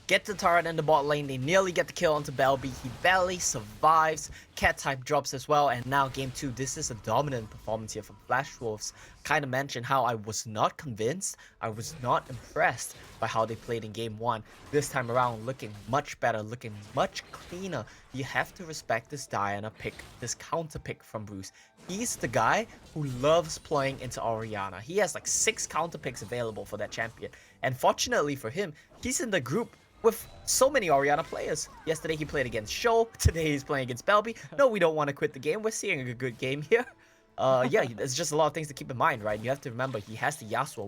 Speaker 3: Get the turret in the bot lane, they nearly get the kill onto Belby, he barely survives, cat type drops as well, and now game 2, this is a dominant performance here from Flash Wolves. Kinda mentioned how I was not convinced, I was not impressed by how they played in game 1. This time around, looking much better, looking much cleaner. You have to respect this Diana pick, this counter pick from Bruce. He's the guy who loves playing into Orianna. He has like 6 counter picks available for that champion, and fortunately for him, he's in the group with so many Orianna players. Yesterday he played against Sho, today he's playing against Belby. No, we don't want to quit the game, we're seeing a good game here. Yeah, there's just a lot of things to keep in mind, right? You have to remember he has the Yasuo,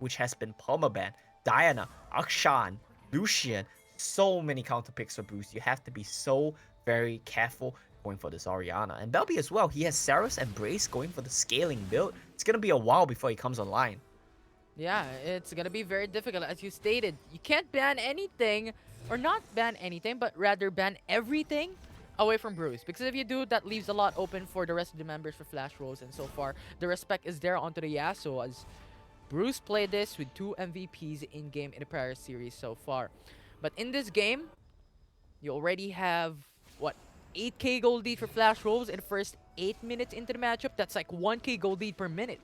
Speaker 3: which has been permabanned, Diana, Akshan, Lucian, so many counter picks for Bruce. You have to be so very careful going for this Orianna. And Belby as well, he has Saros and Brace going for the scaling build. It's gonna be a while before he comes online.
Speaker 4: Yeah, it's gonna be very difficult. As you stated, you can't ban anything, or not ban anything, but rather ban everything away from Bruce. Because if you do, that leaves a lot open for the rest of the members for Flash Wolves. And so far, the respect is there onto the Yasuo, as Bruce played this with 2 MVPs in-game in the prior series so far. But in this game, you already have, what, 8k gold lead for Flash Wolves in the first 8 minutes into the matchup. That's like 1k gold lead per minute.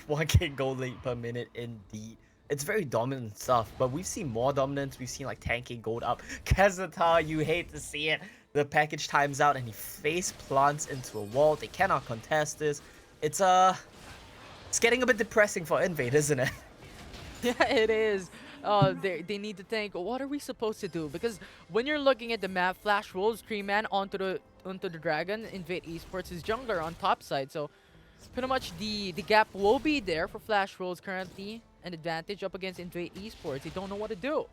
Speaker 3: 1k gold lead per minute indeed. It's very dominant stuff, but we've seen more dominance. We've seen like 10k gold up. Kazata, you hate to see it. The package times out and he face plants into a wall. They cannot contest this. It's getting a bit depressing for INVATE, isn't it?
Speaker 4: Yeah, it is. They need to think, what are we supposed to do? Because when you're looking at the map, Flash Wolves 3-man onto the dragon. INVATE Esports is jungler on top side, so pretty much the gap will be there for Flash Wolves currently. An advantage up against INVATE Esports. They don't know what to do.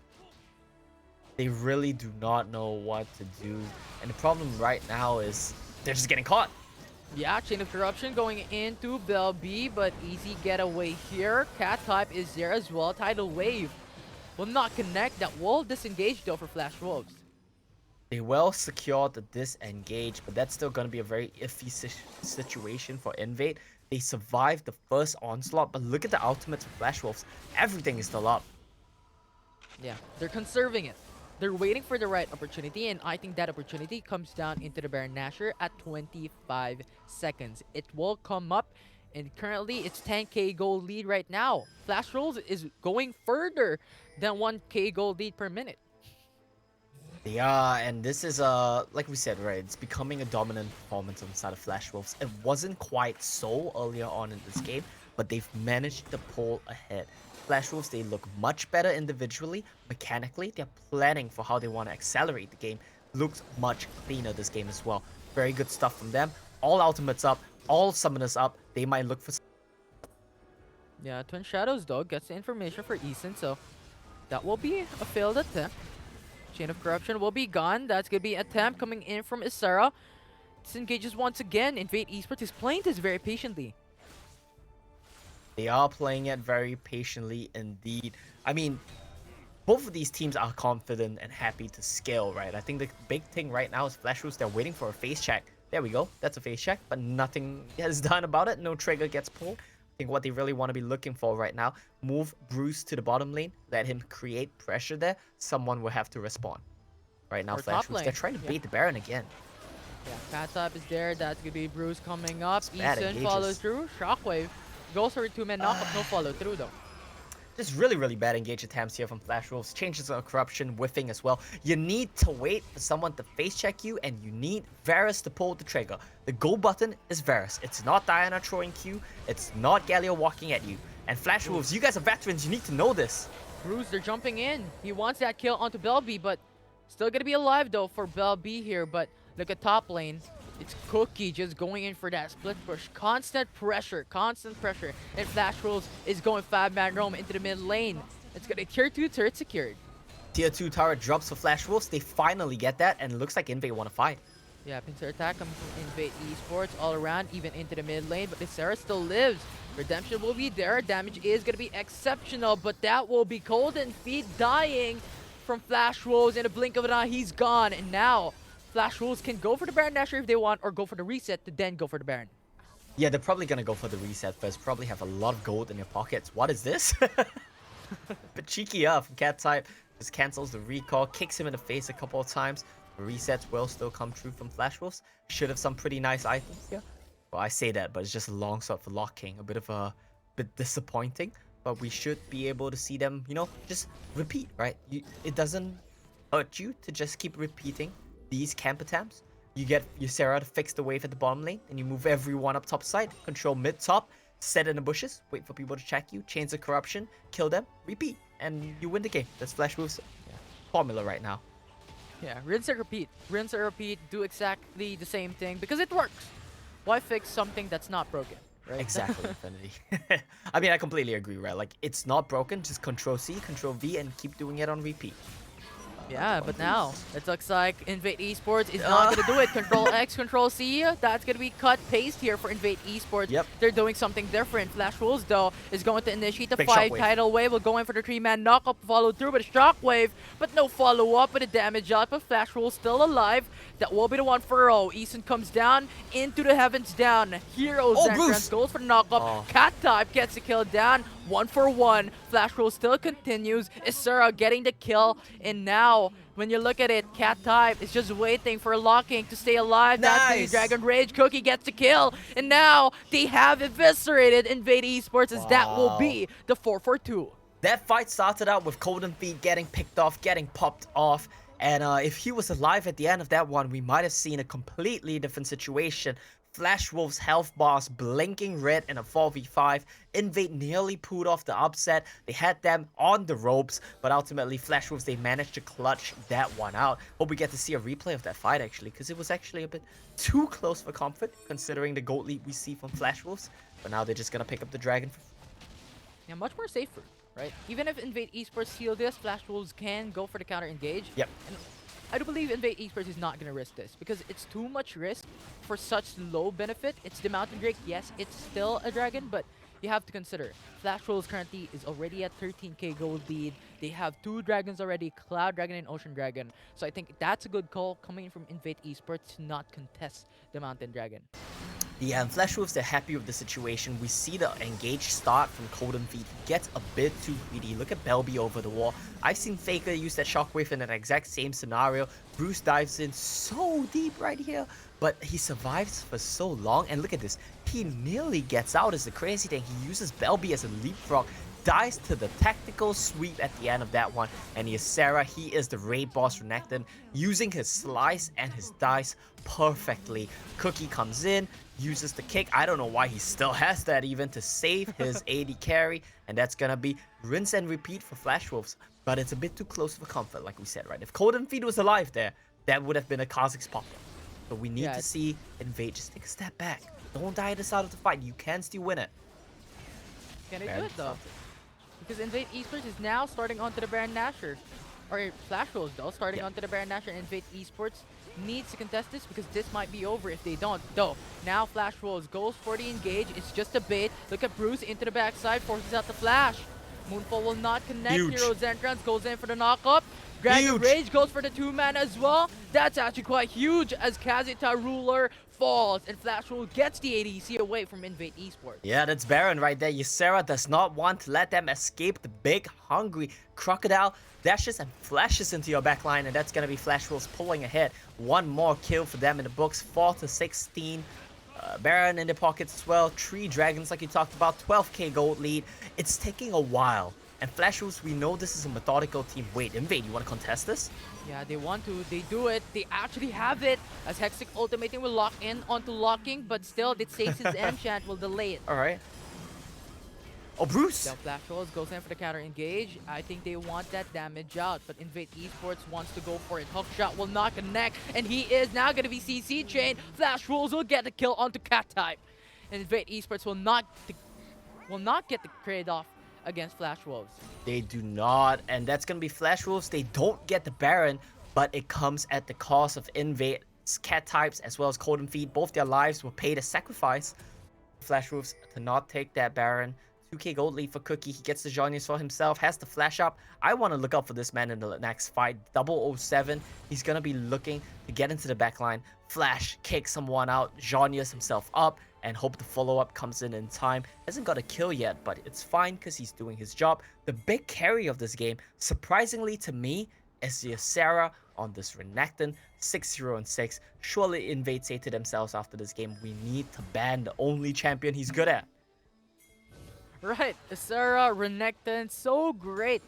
Speaker 3: They really do not know what to do. And the problem right now is they're just getting caught.
Speaker 4: Yeah, Chain of Corruption going into Belby, but easy getaway here. Cat type is there as well. Tidal Wave will not connect. That will disengage though for Flash Wolves.
Speaker 3: They well secured the disengage, but that's still going to be a very iffy situation for INVATE. They survived the first onslaught, but look at the ultimates of Flash Wolves. Everything is still up.
Speaker 4: Yeah, they're conserving it. They're waiting for the right opportunity, and I think that opportunity comes down into the Baron Nashor at 25 seconds. It will come up, and currently it's 10k gold lead right now. Flash Wolves is going further than 1k gold lead per minute.
Speaker 3: Yeah, and this is like we said, right, it's becoming a dominant performance on the side of Flash Wolves. It wasn't quite so earlier on in this game, but they've managed to pull ahead. Flash Wolves, they look much better individually, mechanically. They're planning for how they want to accelerate the game. Looks much cleaner this game as well. Very good stuff from them. All ultimates up, all summoners up. They might look for...
Speaker 4: Yeah, Twin Shadows though gets the information for Eason, so that will be a failed attempt. Chain of Corruption will be gone. That's going to be an attempt coming in from Isera. Disengages once again. INVATE Esports is playing this very patiently.
Speaker 3: They are playing it very patiently indeed. I mean, both of these teams are confident and happy to scale, right? I think the big thing right now is Flash Wolves, they're waiting for a face check. There we go. That's a face check, but nothing is done about it. No trigger gets pulled. I think what they really want to be looking for right now, move Bruce to the bottom lane, let him create pressure there. Someone will have to respond. Right now, Flash Wolves, they're trying to bait the Baron again.
Speaker 4: Yeah, Cat Type is there. That's going to be Bruce coming up.
Speaker 3: Bad
Speaker 4: Eason
Speaker 3: engages.
Speaker 4: follows through. Shockwave goes for a 2-man knockup. No follow through though.
Speaker 3: Just really bad engage attempts here from Flash Wolves. Changes of Corruption, whiffing as well. You need to wait for someone to face check you, and you need Varus to pull the trigger. The go button is Varus. It's not Diana throwing Q. It's not Galio walking at you. And Flash Wolves, you guys are veterans. You need to know this.
Speaker 4: Bruce, they're jumping in. He wants that kill onto Belby, but still gonna be alive though for Belby here. But look at top lane. It's Cookie just going in for that split push. Constant pressure. And Flash Wolves is going 5-man roam into the mid lane. It's gonna tier 2 turret secured.
Speaker 3: Tier 2 turret drops for Flash Wolves. They finally get that, and it looks like INVATE want to fight.
Speaker 4: Yeah, pincer attack comes from INVATE Esports all around, even into the mid lane. But Isera still lives. Redemption will be there. Damage is going to be exceptional, but that will be Golden Feet dying from Flash Wolves. In a blink of an eye, he's gone. And now, Flash Wolves can go for the Baron Nashor if they want, or go for the reset to then go for the Baron.
Speaker 3: Yeah, they're probably gonna go for the reset first. Probably have a lot of gold in their pockets. What is this? But cheeky from Cat type. Just cancels the recall, kicks him in the face a couple of times. The resets will still come true from Flash Wolves. Should have some pretty nice items here. Well, I say that, but it's just a long shot for locking. A bit disappointing. But we should be able to see them, you know, just repeat, right? It doesn't hurt you to just keep repeating these camp attempts. You get your Sarah to fix the wave at the bottom lane, and you move everyone up top side, control mid top, set in the bushes, wait for people to check you, chains of corruption, kill them, repeat, and you win the game. That's Flash Wolves' formula right now.
Speaker 4: Yeah, rinse and repeat. Rinse and repeat, do exactly the same thing, because it works. Why fix something that's not broken, right?
Speaker 3: Exactly, Infinity. I mean, I completely agree, right? Like, it's not broken, just Control C, Control V, and keep doing it on repeat.
Speaker 4: Yeah, but now it looks like INVATE Esports is not going to do it. Control X, Control C, that's going to be cut paste here for INVATE Esports.
Speaker 3: Yep.
Speaker 4: They're doing something different. Flash Wolves, though, is going to initiate the
Speaker 3: Big
Speaker 4: 5
Speaker 3: shockwave.
Speaker 4: tidal wave. Will go in for the 3-man knockup, follow through with a shockwave, but no follow-up with a damage up. But Flash Wolves still alive. That will be the one for O. Eason comes down into the heavens down. Heroes entrance goes for the knockup. Cat type gets the kill down. 1-for-1. Flash Wolves still continues. Isura getting the kill, and now when you look at it, Cat type is just waiting for locking to stay alive. That's the Dragon Rage. Cookie gets the kill, and now they have eviscerated INVATE Esports, as that will be the 4-for-2.
Speaker 3: That fight started out with Golden Feet getting picked off, getting popped off. And if he was alive at the end of that one, we might have seen a completely different situation. Flash Wolves' health bars blinking red in a 4v5. INVATE nearly pulled off the upset. They had them on the ropes, but ultimately Flash Wolves, they managed to clutch that one out. Hope we get to see a replay of that fight, actually, because it was actually a bit too close for comfort, considering the gold lead we see from Flash Wolves. But now they're just going to pick up the dragon.
Speaker 4: Yeah, much more safer, right? Even if INVATE Esports seal this, Flash Wolves can go for the counter engage.
Speaker 3: Yep.
Speaker 4: And I do believe INVATE Esports is not going to risk this, because it's too much risk for such low benefit. It's the Mountain Drake. Yes, it's still a dragon, but you have to consider Flash Wolves currently is already at 13k gold lead. They have 2 dragons already, Cloud Dragon and Ocean Dragon. So I think that's a good call coming from INVATE Esports to not contest the Mountain Dragon.
Speaker 3: Yeah, and Flash Wolves, they're happy with the situation. We see the engage start from Golden Feet. He gets a bit too greedy. Look at Belby over the wall. I've seen Faker use that shockwave in an exact same scenario. Bruce dives in so deep right here, but he survives for so long. And look at this. He nearly gets out is the crazy thing. He uses Belby as a leapfrog. Dies to the tactical sweep at the end of that one. And here's Sarah. He is the raid boss Renekton, using his slice and his dice perfectly. Cookie comes in, uses the kick. I don't know why he still has that even to save his AD carry. And that's gonna be rinse and repeat for Flash Wolves. But it's a bit too close for comfort, like we said, right? If Golden Feet was alive there, that would have been a Kha'Zix pop. So we need to see INVATE just take a step back. Don't die at the start of the fight. You can still win it.
Speaker 4: Can they do it though? Because INVATE Esports is now starting onto the Baron Nashor. Or Flash Wolves though, starting onto the Baron Nashor. INVATE Esports needs to contest this, because this might be over if they don't. Though, now Flash Wolves goes for the engage. It's just a bait. Look at Bruce into the backside, forces out the flash. Moonfall will not connect. Hero's entrance goes in for the knockup. Dragon Rage goes for the 2-man as well. That's actually quite huge, as Kazita Ruler falls, and Flash Wolves gets the ADC away from INVATE Esports.
Speaker 3: Yeah, that's Baron right there. Ysera does not want to let them escape. The big, hungry crocodile dashes and flashes into your backline, and that's going to be Flash Wolves pulling ahead. One more kill for them in the books, 4-16. Baron in the pockets as well. 3 dragons like you talked about, 12k gold lead. It's taking a while. And Flash Wolves, we know this is a methodical team. Wait, INVATE, you want to contest this?
Speaker 4: Yeah, they want to. They do it. They actually have it. As Hextech ultimating will lock in onto locking, but still, the Stasis enchant will delay it.
Speaker 3: Alright. Oh, Bruce!
Speaker 4: Now Flash Wolves goes in for the counter engage. I think they want that damage out, but INVATE Esports wants to go for it. Hookshot will not connect, and he is now going to be CC chain. Flash Wolves will get the kill onto Cat type. And INVATE Esports will not get the trade-off against Flash Wolves.
Speaker 3: They do not, and that's going to be Flash Wolves. They don't get the Baron, but it comes at the cost of INVATE's Cat types as well as Golden Feet. Both their lives were paid as sacrifice. Flash Wolves to not take that Baron. 2k gold lead for Cookie. He gets the Zhonya's for himself. Has the flash up. I want to look out for this man in the next fight. 007. He's going to be looking to get into the backline. Flash, kick someone out. Zhonya's himself up. And hope the follow-up comes in time. Hasn't got a kill yet, but it's fine because he's doing his job. The big carry of this game, surprisingly to me, is the Sarah on this Renekton. 6-0-6. Surely INVATE say to themselves after this game, we need to ban the only champion he's good at.
Speaker 4: Right, Isara, Renekton, so great.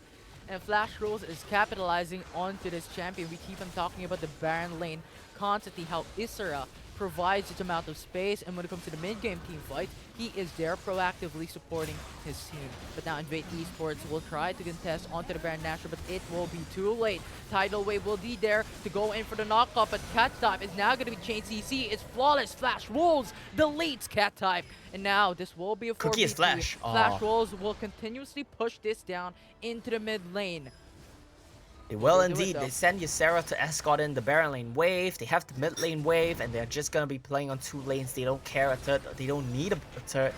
Speaker 4: And Flash Rose is capitalizing onto this champion. We keep on talking about the Baron lane constantly, how Isara provides its amount of space, and when it comes to the mid-game team fight, he is there proactively supporting his team. But now INVATE Esports will try to contest onto the Baron Nashor, but it will be too late. Tidal Wave will be there to go in for the knockup, but Cat Type is now going to be changed. CC is flawless. Flash Wolves deletes Cat Type, and now this will be a 4v3.
Speaker 3: Cookie is Flash.
Speaker 4: Flash Wolves will continuously push this down into the mid lane.
Speaker 3: They will indeed. They send Ysera to escort in the Baron lane wave. They have the mid lane wave, and they're just gonna be playing on 2 lanes. They don't care a third. They don't need a third.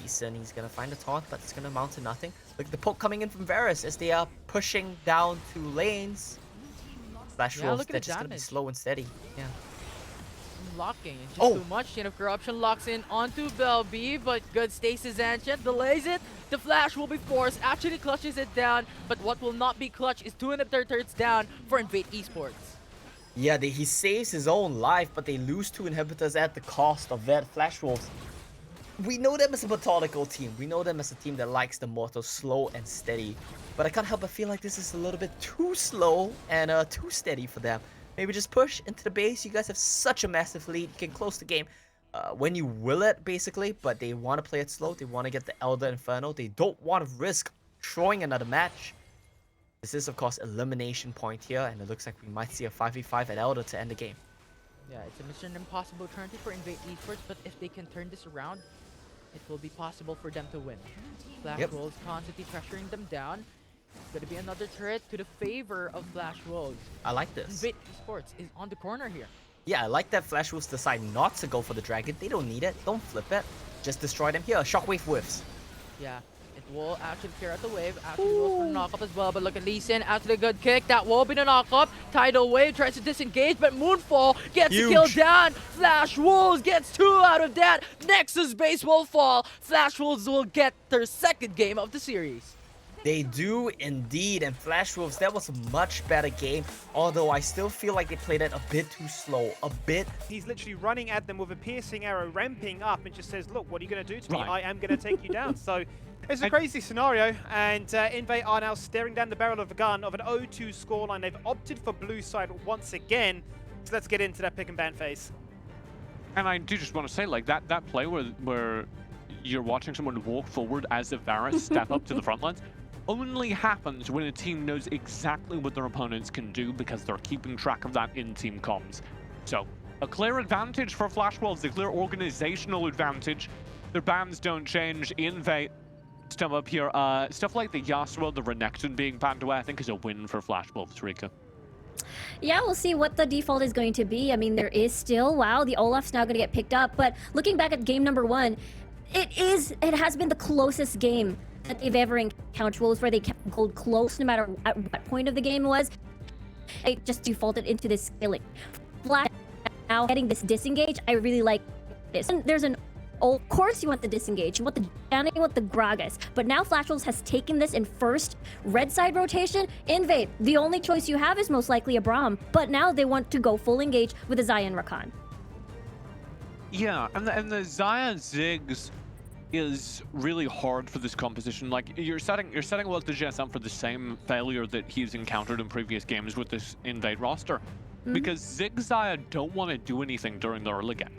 Speaker 3: Eason, he's gonna find a taunt, but it's gonna amount to nothing. Look at the poke coming in from Varus as they are pushing down 2 lanes. Flash rolls, they're just gonna be slow and steady. Yeah.
Speaker 4: Locking, just too much. Chain of Corruption locks in onto Belby, but good stasis ancient delays it. The flash will be forced, actually clutches it down, but what will not be clutch is 2 turrets down for INVATE Esports.
Speaker 3: Yeah, he saves his own life, but they lose 2 inhibitors at the cost of that. Flash Wolves, we know them as a methodical team. We know them as a team that likes the motto slow and steady. But I can't help but feel like this is a little bit too slow and too steady for them. Maybe just push into the base. You guys have such a massive lead. You can close the game when you will it, basically. But they want to play it slow. They want to get the Elder Inferno. They don't want to risk throwing another match. This is, of course, elimination point here. And it looks like we might see a 5v5 at Elder to end the game.
Speaker 4: Yeah, it's a Mission Impossible currently for INVATE Esports. But if they can turn this around, it will be possible for them to win. Flash Wolves constantly pressuring them down. It's going to be another turret to the favor of Flash Wolves.
Speaker 3: I like this.
Speaker 4: INVATE Esports is on the corner here.
Speaker 3: Yeah, I like that Flash Wolves decide not to go for the dragon. They don't need it. Don't flip it. Just destroy them. Here, Shockwave whiffs.
Speaker 4: Yeah, it will actually clear out the wave. Actually goes for the knockup as well. But look at Lee Sin after the good kick. That will be the knockup. Tidal Wave tries to disengage, but Moonfall gets the kill down. Flash Wolves gets 2 out of that. Nexus base will fall. Flash Wolves will get their 2nd game of the series.
Speaker 3: They do indeed, and Flash Wolves, that was a much better game, although I still feel like they played it a bit too slow, a bit.
Speaker 5: He's literally running at them with a piercing arrow, ramping up, and just says, look, what are you going to do to me? I am going to take you down. So it's a crazy scenario, and INVATE are now staring down the barrel of a gun of an 0-2 scoreline. They've opted for blue side once again, so let's get into that pick and ban phase.
Speaker 1: And I do just want to say, like, that play where you're watching someone walk forward as the Varus step up to the front lines, only happens when a team knows exactly what their opponents can do because they're keeping track of that in team comms. So, a clear advantage for Flash Wolves, a clear organizational advantage. Their bans don't change. INVATE stuff up here. Stuff like the Yasuo, the Renekton being banned away, I think is a win for Flash Wolves, Rika.
Speaker 2: Yeah, we'll see what the default is going to be. I mean, there is still, wow, the Olaf's now going to get picked up. But looking back at game number 1, it has been the closest game that they've ever encountered. Wolves where they kept gold close no matter at what point of the game it was. It just defaulted into this skilling. Flash now getting this disengage, I really like this. And there's an of course you want the disengage, you want the Janna, you want the Gragas, but now Flash Wolves has taken this in first red side rotation. INVATE, the only choice you have is most likely a Braum, but now they want to go full engage with a Xayah and Rakan.
Speaker 1: Yeah, and the Xayah Ziggs is really hard for this composition. Like, you're setting Wild the GS up for the same failure that he's encountered in previous games with this INVATE roster. Because Ziggs Xayah don't want to do anything during the early game.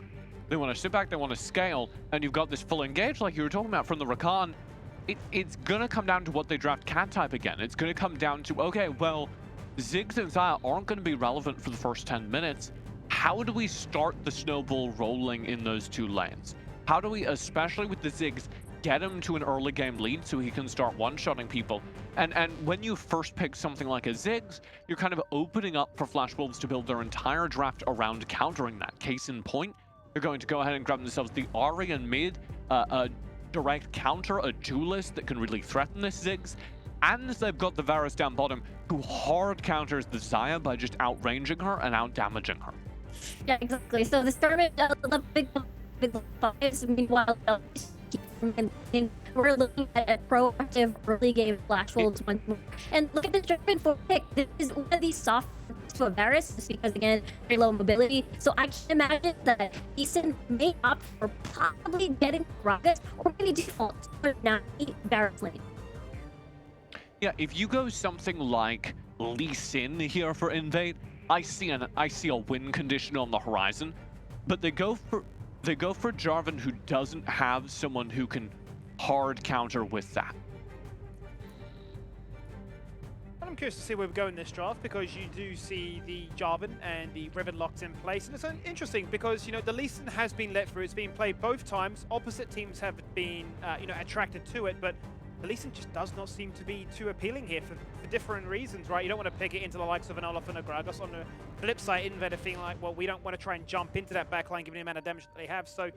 Speaker 1: They want to sit back, they want to scale, and you've got this full engage like you were talking about from the Rakan. It's gonna come down to what they draft Cat type again. It's gonna come down to, okay, well, Ziggs and Xayah aren't gonna be relevant for the first 10 minutes. How do we start the snowball rolling in those 2 lanes? How do we, especially with the Ziggs, get him to an early game lead so he can start one-shotting people? And when you first pick something like a Ziggs, you're kind of opening up for Flash Wolves to build their entire draft around countering that. Case in point, They're going to go ahead and grab themselves the Ari in mid, a direct counter, a duelist that can really threaten this Ziggs. And they've got the Varus down bottom, who hard counters the Xayah by just outranging her and out-damaging her.
Speaker 2: Yeah, exactly. So the tournament, the big fives, meanwhile, we're looking at a proactive early game Flash Wolves once more. And look at the German for pick. This is one of these soft for Varus, just because, again, very low mobility. So I can imagine that Eason may opt for possibly getting Gragas or maybe default to not Varus lane.
Speaker 1: Yeah, if you go something like Lee Sin here for Invade, I see a win condition on the horizon, but they go for Jarvan, who doesn't have someone who can hard counter with that.
Speaker 5: I'm curious to see where we go in this draft, because you do see the Jarvan and the Riven locked in place. And it's interesting because, you know, the Lee Sin has been let through. It's been played both times. Opposite teams have been, you know, attracted to it, but the Lee Sin just does not seem to be too appealing here for different reasons, right? You don't want to pick it into the likes of an Olaf and a Gragas. On the flip side, INVATE are feeling like, well, we don't want to try and jump into that backline given the amount of damage that they have. So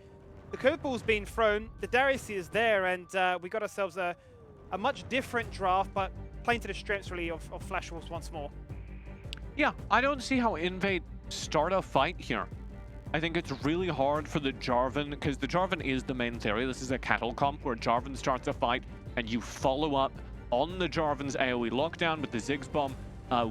Speaker 5: the curveball's been thrown, the Darius is there, and we got ourselves a much different draft, but playing to the strengths really of Flash Wolves once more.
Speaker 1: Yeah, I don't see how INVATE start a fight here. I think it's really hard for the Jarvan, because the Jarvan is the main theory. This is a cattle comp where Jarvan starts a fight and you follow up on the Jarvan's AoE lockdown with the Ziggs bomb,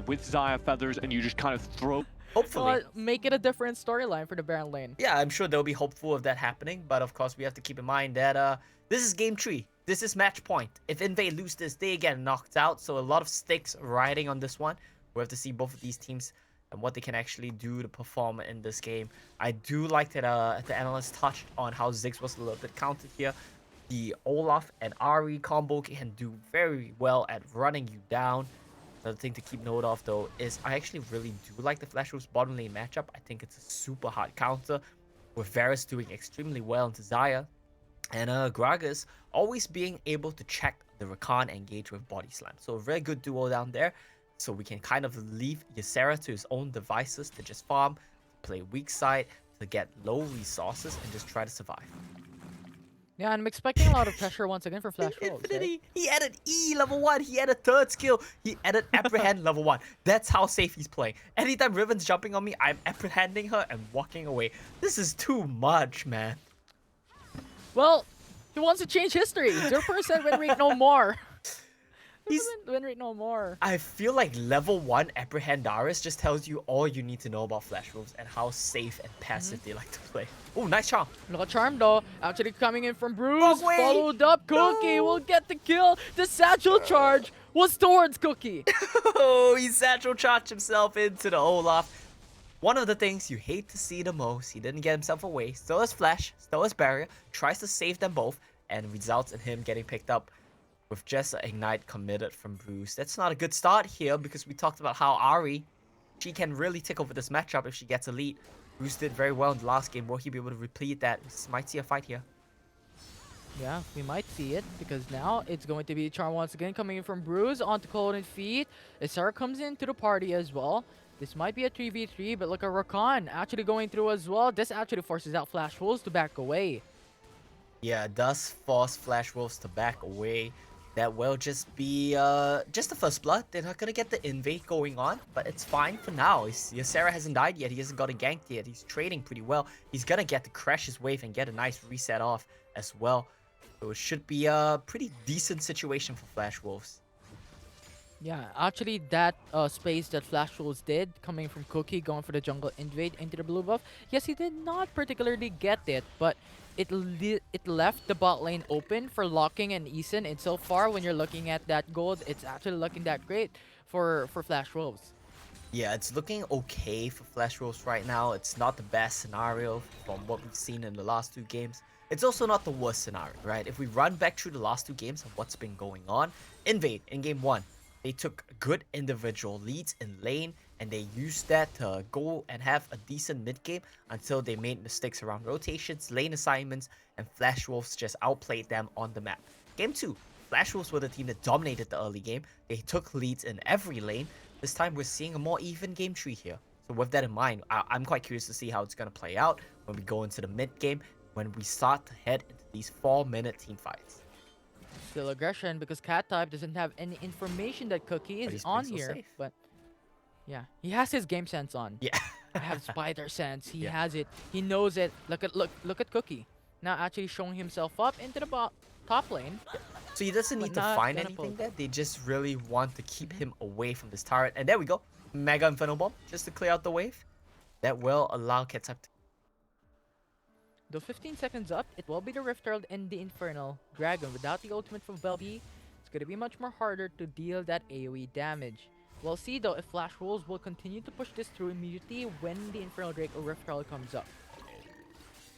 Speaker 1: with Xayah feathers, and you just kind of throw.
Speaker 3: Hopefully.
Speaker 4: Make it a different storyline for the Baron lane.
Speaker 3: Yeah, I'm sure they'll be hopeful of that happening, but of course we have to keep in mind that this is game 3. This is match point. If INVATE lose this, they get knocked out, so a lot of stakes riding on this one. We have to see both of these teams and what they can actually do to perform in this game. I do like that the analyst touched on how Ziggs was a little bit countered here. The Olaf and Ari combo can do very well at running you down. Another thing to keep note of, though, is I actually really do like the Flash Wolves bottom lane matchup. I think it's a super hard counter, with Varus doing extremely well into Xayah, and Gragas always being able to check the Rakan and engage with Body Slam. So a very good duo down there. So we can kind of leave Ysera to his own devices to just farm, play weak side, to get low resources, and just try to survive.
Speaker 4: Yeah, and I'm expecting a lot of pressure once again for Flash Wolves.
Speaker 3: Infinity, he added E level 1, he added third skill, he added apprehend level 1. That's how safe he's playing. Anytime Riven's jumping on me, I'm apprehending her and walking away. This is too much, man.
Speaker 4: Well, he wants to change history. 0% win rate no more. Win rate no more.
Speaker 3: I feel like level 1 apprehend Darius just tells you all you need to know about Flash Wolves and how safe and passive they like to play. Oh, nice charm.
Speaker 4: Look at charm though. Actually coming in from Bruce. Followed up. Cookie will get the kill. The satchel charge was towards Cookie.
Speaker 3: Oh, he satchel charged himself into the Olaf. One of the things you hate to see the most. He didn't get himself away. Still has Flash, still has Barrier. Tries to save them both and results in him getting picked up with just an Ignite committed from Bruce. That's not a good start here, because we talked about how Ari, she can really take over this matchup if she gets a lead. Bruce did very well in the last game. Will he be able to repeat that? We might see a fight here.
Speaker 4: Yeah, we might see it, because now it's going to be charm once again coming in from Bruce onto Golden Feet. Ysera comes into the party as well. This might be a 3v3, but look at Rakan actually going through as well. This actually forces out Flash Wolves to back away. Yeah,
Speaker 3: it does force Flash Wolves to back away. That will just be just the first blood. They're not gonna get the invade going on, but it's fine for now. Ysera hasn't died yet. He hasn't got a gank yet. He's trading pretty well. He's gonna get to crash his wave and get a nice reset off as well. So it should be a pretty decent situation for Flash Wolves.
Speaker 4: Yeah, actually that space that Flash Wolves did, coming from Cookie, going for the jungle invade into the blue buff, yes, he did not particularly get it, but it left the bot lane open for locking and Eason, and so far when you're looking at that gold, it's actually looking that great for Flash Wolves.
Speaker 3: Yeah, it's looking okay for Flash Wolves right now. It's not the best scenario from what we've seen in the last 2 games. It's also not the worst scenario, right? If we run back through the last 2 games of what's been going on, INVATE in game 1, they took good individual leads in lane, and they used that to go and have a decent mid game until they made mistakes around rotations, lane assignments, and Flash Wolves just outplayed them on the map. Game 2, Flash Wolves were the team that dominated the early game. They took leads in every lane. This time we're seeing a more even game tree here. So with that in mind, I'm quite curious to see how it's going to play out when we go into the mid game, when we start to head into these 4-minute team fights.
Speaker 4: Still aggression because Cat type doesn't have any information that Cookie
Speaker 3: But
Speaker 4: is
Speaker 3: he's
Speaker 4: on
Speaker 3: playing so
Speaker 4: here.
Speaker 3: safe.
Speaker 4: But yeah, he has his game sense on.
Speaker 3: Yeah.
Speaker 4: I have spider sense. He
Speaker 3: Yeah.
Speaker 4: has it. He knows it. Look at Cookie. Now actually showing himself up into the top lane.
Speaker 3: So he doesn't
Speaker 4: But
Speaker 3: need to
Speaker 4: not
Speaker 3: find
Speaker 4: gonna
Speaker 3: anything
Speaker 4: pull.
Speaker 3: there. They just really want to keep him away from this turret. And there we go. Mega Inferno Bomb just to clear out the wave. That will allow Ketchup to...
Speaker 4: Though 15 seconds up, it will be the Rift Herald and the Infernal Dragon. Without the ultimate from Belby, it's going to be much more harder to deal that AoE damage. We'll see though if Flash Wolves will continue to push this through immediately when the Infernal Drake or Rift Herald comes up.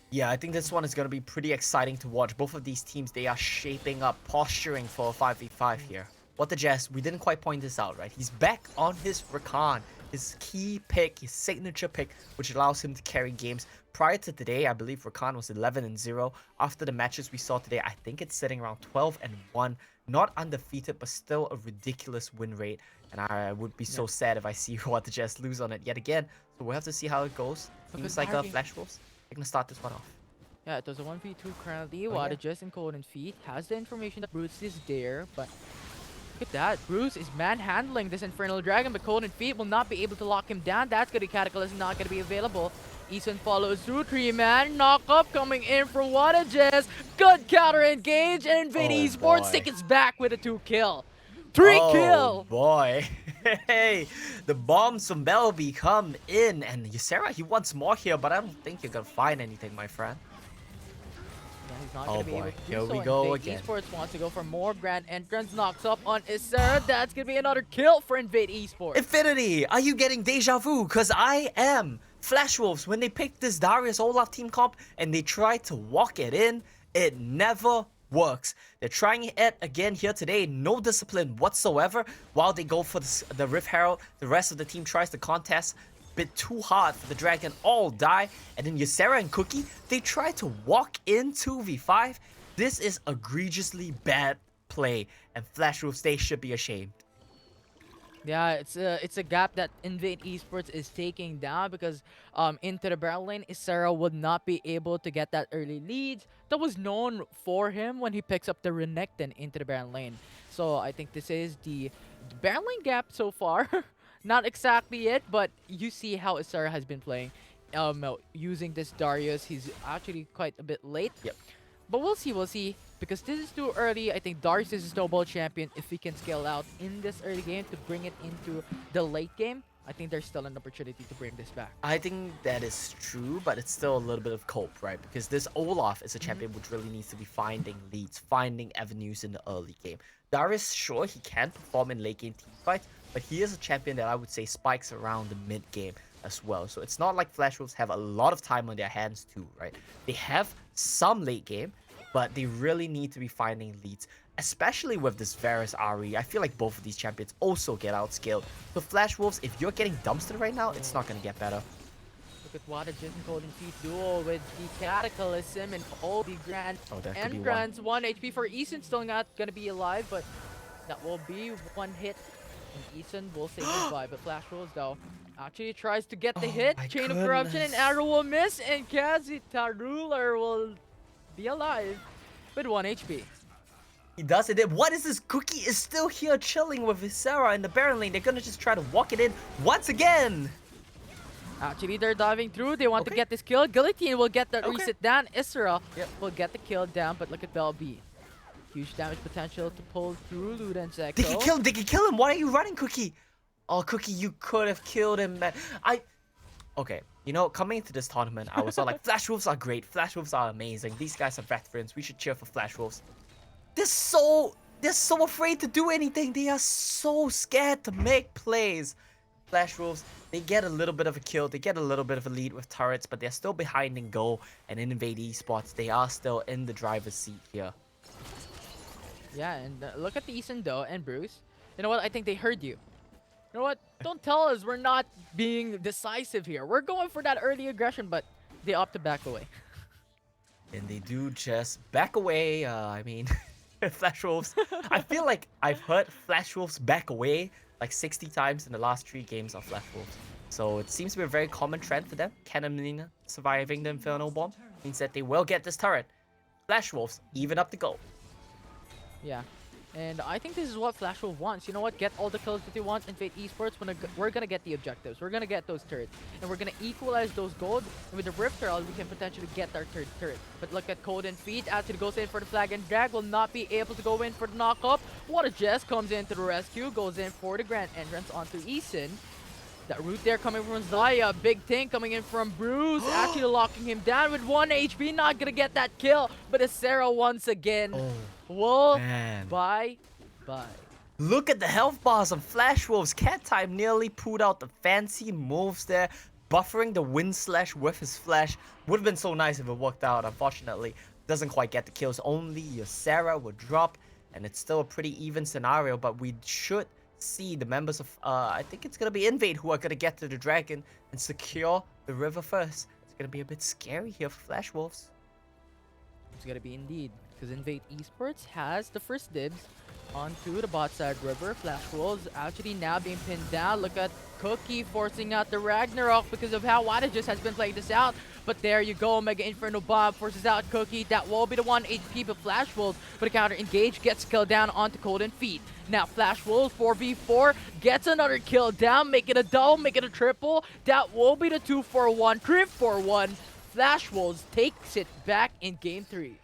Speaker 3: Yeah, I think this one is going to be pretty exciting to watch. Both of these teams, they are shaping up, posturing for a 5v5 here. What the Jess, we didn't quite point this out, right? He's back on his Rakan, his key pick, his signature pick, which allows him to carry games. Prior to today, I believe Rakan was 11-0. After the matches we saw today, I think it's sitting around 12-1. Not undefeated, but still a ridiculous win rate. And I would be so sad if I see What the Jess lose on it yet again. So we'll have to see how it goes. Seems like Flash Wolves. They're going to start this one off.
Speaker 4: Yeah, it was a 1v2 currently.
Speaker 3: Oh,
Speaker 4: Wada
Speaker 3: yeah.
Speaker 4: just in Golden Feet has the information that Bruce is there, but look at that. Bruce is manhandling this Infernal Dragon, but Golden Feet will not be able to lock him down. That's going to be Cataclysm, not going to be available. Eason follows through. 3-man knock up coming in from Wada Jess. Good counter engage, and INVATE
Speaker 3: Oh,
Speaker 4: Esports
Speaker 3: boy.
Speaker 4: takes back with a 2-kill. 3-kill!
Speaker 3: Boy. Hey, the bombs from Belby come in, and Ysera, he wants more here, but I don't think you're gonna find anything, my friend.
Speaker 4: Yeah, he's not
Speaker 3: Oh,
Speaker 4: gonna be able
Speaker 3: boy.
Speaker 4: to do
Speaker 3: Here
Speaker 4: so.
Speaker 3: we go
Speaker 4: INVATE
Speaker 3: again.
Speaker 4: Esports wants to go for more grand entrance. Knocks up on Ysera. That's gonna be another kill for INVATE Esports.
Speaker 3: Infinity, are you getting deja vu? Cause I am. Flash Wolves, when they picked this Darius Olaf team comp and they tried to walk it in, it never works. They're trying it again here today, no discipline whatsoever. While they go for the Rift Herald, the rest of the team tries to contest. Bit too hard for the Dragon, all die. And then Ysera and Cookie, they try to walk in 2v5. This is egregiously bad play, and Flash Wolves, they should be ashamed.
Speaker 4: Yeah, it's a gap that INVATE Esports is taking down because into the barrel lane, Ysera would not be able to get that early lead that was known for him when he picks up the Renekton into the barrel lane. So I think this is the barrel lane gap so far. Not exactly it, but you see how Ysera has been playing. Using this Darius, he's actually quite a bit late.
Speaker 3: Yep.
Speaker 4: But we'll see. Because this is too early. I think Darius is a snowball champion. If he can scale out in this early game to bring it into the late game, I think there's still an opportunity to bring this back.
Speaker 3: I think that is true, but it's still a little bit of cope, right? Because this Olaf is a champion which really needs to be finding leads, finding avenues in the early game. Darius, sure, he can perform in late game team fights, but he is a champion that I would say spikes around the mid game as well. So it's not like Flash Wolves have a lot of time on their hands too, right? They have some late game, but they really need to be finding leads, especially with this Varus Ari. I feel like both of these champions also get outscaled. So Flash Wolves, if you're getting dumpstered right now, it's not going to get better.
Speaker 4: Look at Wada Jin Golden Feet duo with the Cataclysm and all the grand
Speaker 3: Oh, that could be one.
Speaker 4: entrance. 1 HP for Eason, still not gonna be alive, but that will be one hit. And Eason will say goodbye, but Flash Wolves though actually tries to get the hit.
Speaker 3: my
Speaker 4: Chain of Corruption and
Speaker 3: goodness.
Speaker 4: arrow will miss, and Kazuta Ruler will be alive with 1 HP.
Speaker 3: He does it. What is this? Cookie is still here chilling with Ysera in the Baron lane. They're going to just try to walk it in once again.
Speaker 4: Actually, they're diving through. They want to
Speaker 3: Okay.
Speaker 4: get this kill. Guillotine will get the
Speaker 3: Okay.
Speaker 4: reset down. Isra
Speaker 3: Yep.
Speaker 4: will get the kill down, but look at Belby. Huge damage potential to pull through Luden's
Speaker 3: They
Speaker 4: Echo.
Speaker 3: can kill him. They can kill him. Why are you running, Cookie? Oh, Cookie, you could have killed him, man. Okay, you know, coming into this tournament, I was all like, Flash Wolves are great. Flash Wolves are amazing. These guys are veterans. We should cheer for Flash Wolves. They're so afraid to do anything. They are so scared to make plays. Flash Wolves, they get a little bit of a kill. They get a little bit of a lead with turrets, but they're still behind in goal. And in INVATE Esports, they are still in the driver's seat here.
Speaker 4: Yeah, and look at the Eason though, and Bruce. You know what? I think they heard you. You know what? Don't tell us we're not being decisive here. We're going for that early aggression, but they opt to back away.
Speaker 3: And they do just back away. I mean, Flash Wolves. I feel like I've heard Flash Wolves back away like 60 times in the last 3 games of Flash Wolves. So it seems to be a very common trend for them. Cannon surviving the Inferno Bomb means that they will get this turret. Flash Wolves even up the goal.
Speaker 4: Yeah. And I think this is what Flash Wolf wants. You know what? Get all the kills that you want in Fate Esports. We're gonna get the objectives. We're gonna get those turrets. And we're gonna equalize those gold. And with the Rift Herald, we can potentially get our third turret. But look at Code and Feet. Actually goes in for the flag, and Drag will not be able to go in for the knock-up. What a Jess comes in to the rescue. Goes in for the grand entrance onto Eason. That root there coming from Zaya. Big thing coming in from Bruce. Actually locking him down with 1 HP. Not gonna get that kill. But it's Sarah once again. Well, bye.
Speaker 3: Look at the health bars on Flash Wolves. Cat Time nearly pulled out the fancy moves there. Buffering the wind slash with his flash. Would have been so nice if it worked out. Unfortunately, doesn't quite get the kills. Only your Sarah would drop. And it's still a pretty even scenario. But we should see the members of, I think it's going to be INVATE who are going to get to the dragon and secure the river first. It's going to be a bit scary here for Flash Wolves.
Speaker 4: It's going to be indeed. Because INVATE Esports has the first dibs onto the bot side river. Flash Wolves actually now being pinned down. Look at Cookie forcing out the Ragnarok because of how Wadages has been playing this out. But there you go, Mega Inferno Bomb forces out Cookie. That will be the 1 HP, but Flash Wolves with a counter engage gets killed down onto Cold and Feet. Now Flash Wolves 4v4 gets another kill down, make it a double, make it a triple. That will be the 2-4-1, 3-4-1. Flash Wolves takes it back in game 3.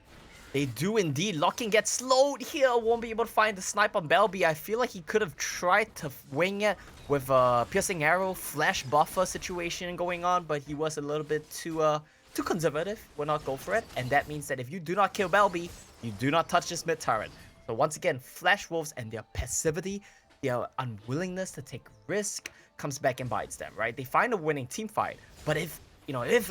Speaker 3: They do indeed. Locking gets slowed here. Won't be able to find the snipe on Belby. I feel like he could have tried to wing it with a piercing arrow, flash buffer situation going on, but he was a little bit too conservative. Will not go for it. And that means that if you do not kill Belby, you do not touch this mid turret. So once again, Flash Wolves and their passivity, their unwillingness to take risk comes back and bites them, right? They find a winning team fight, but if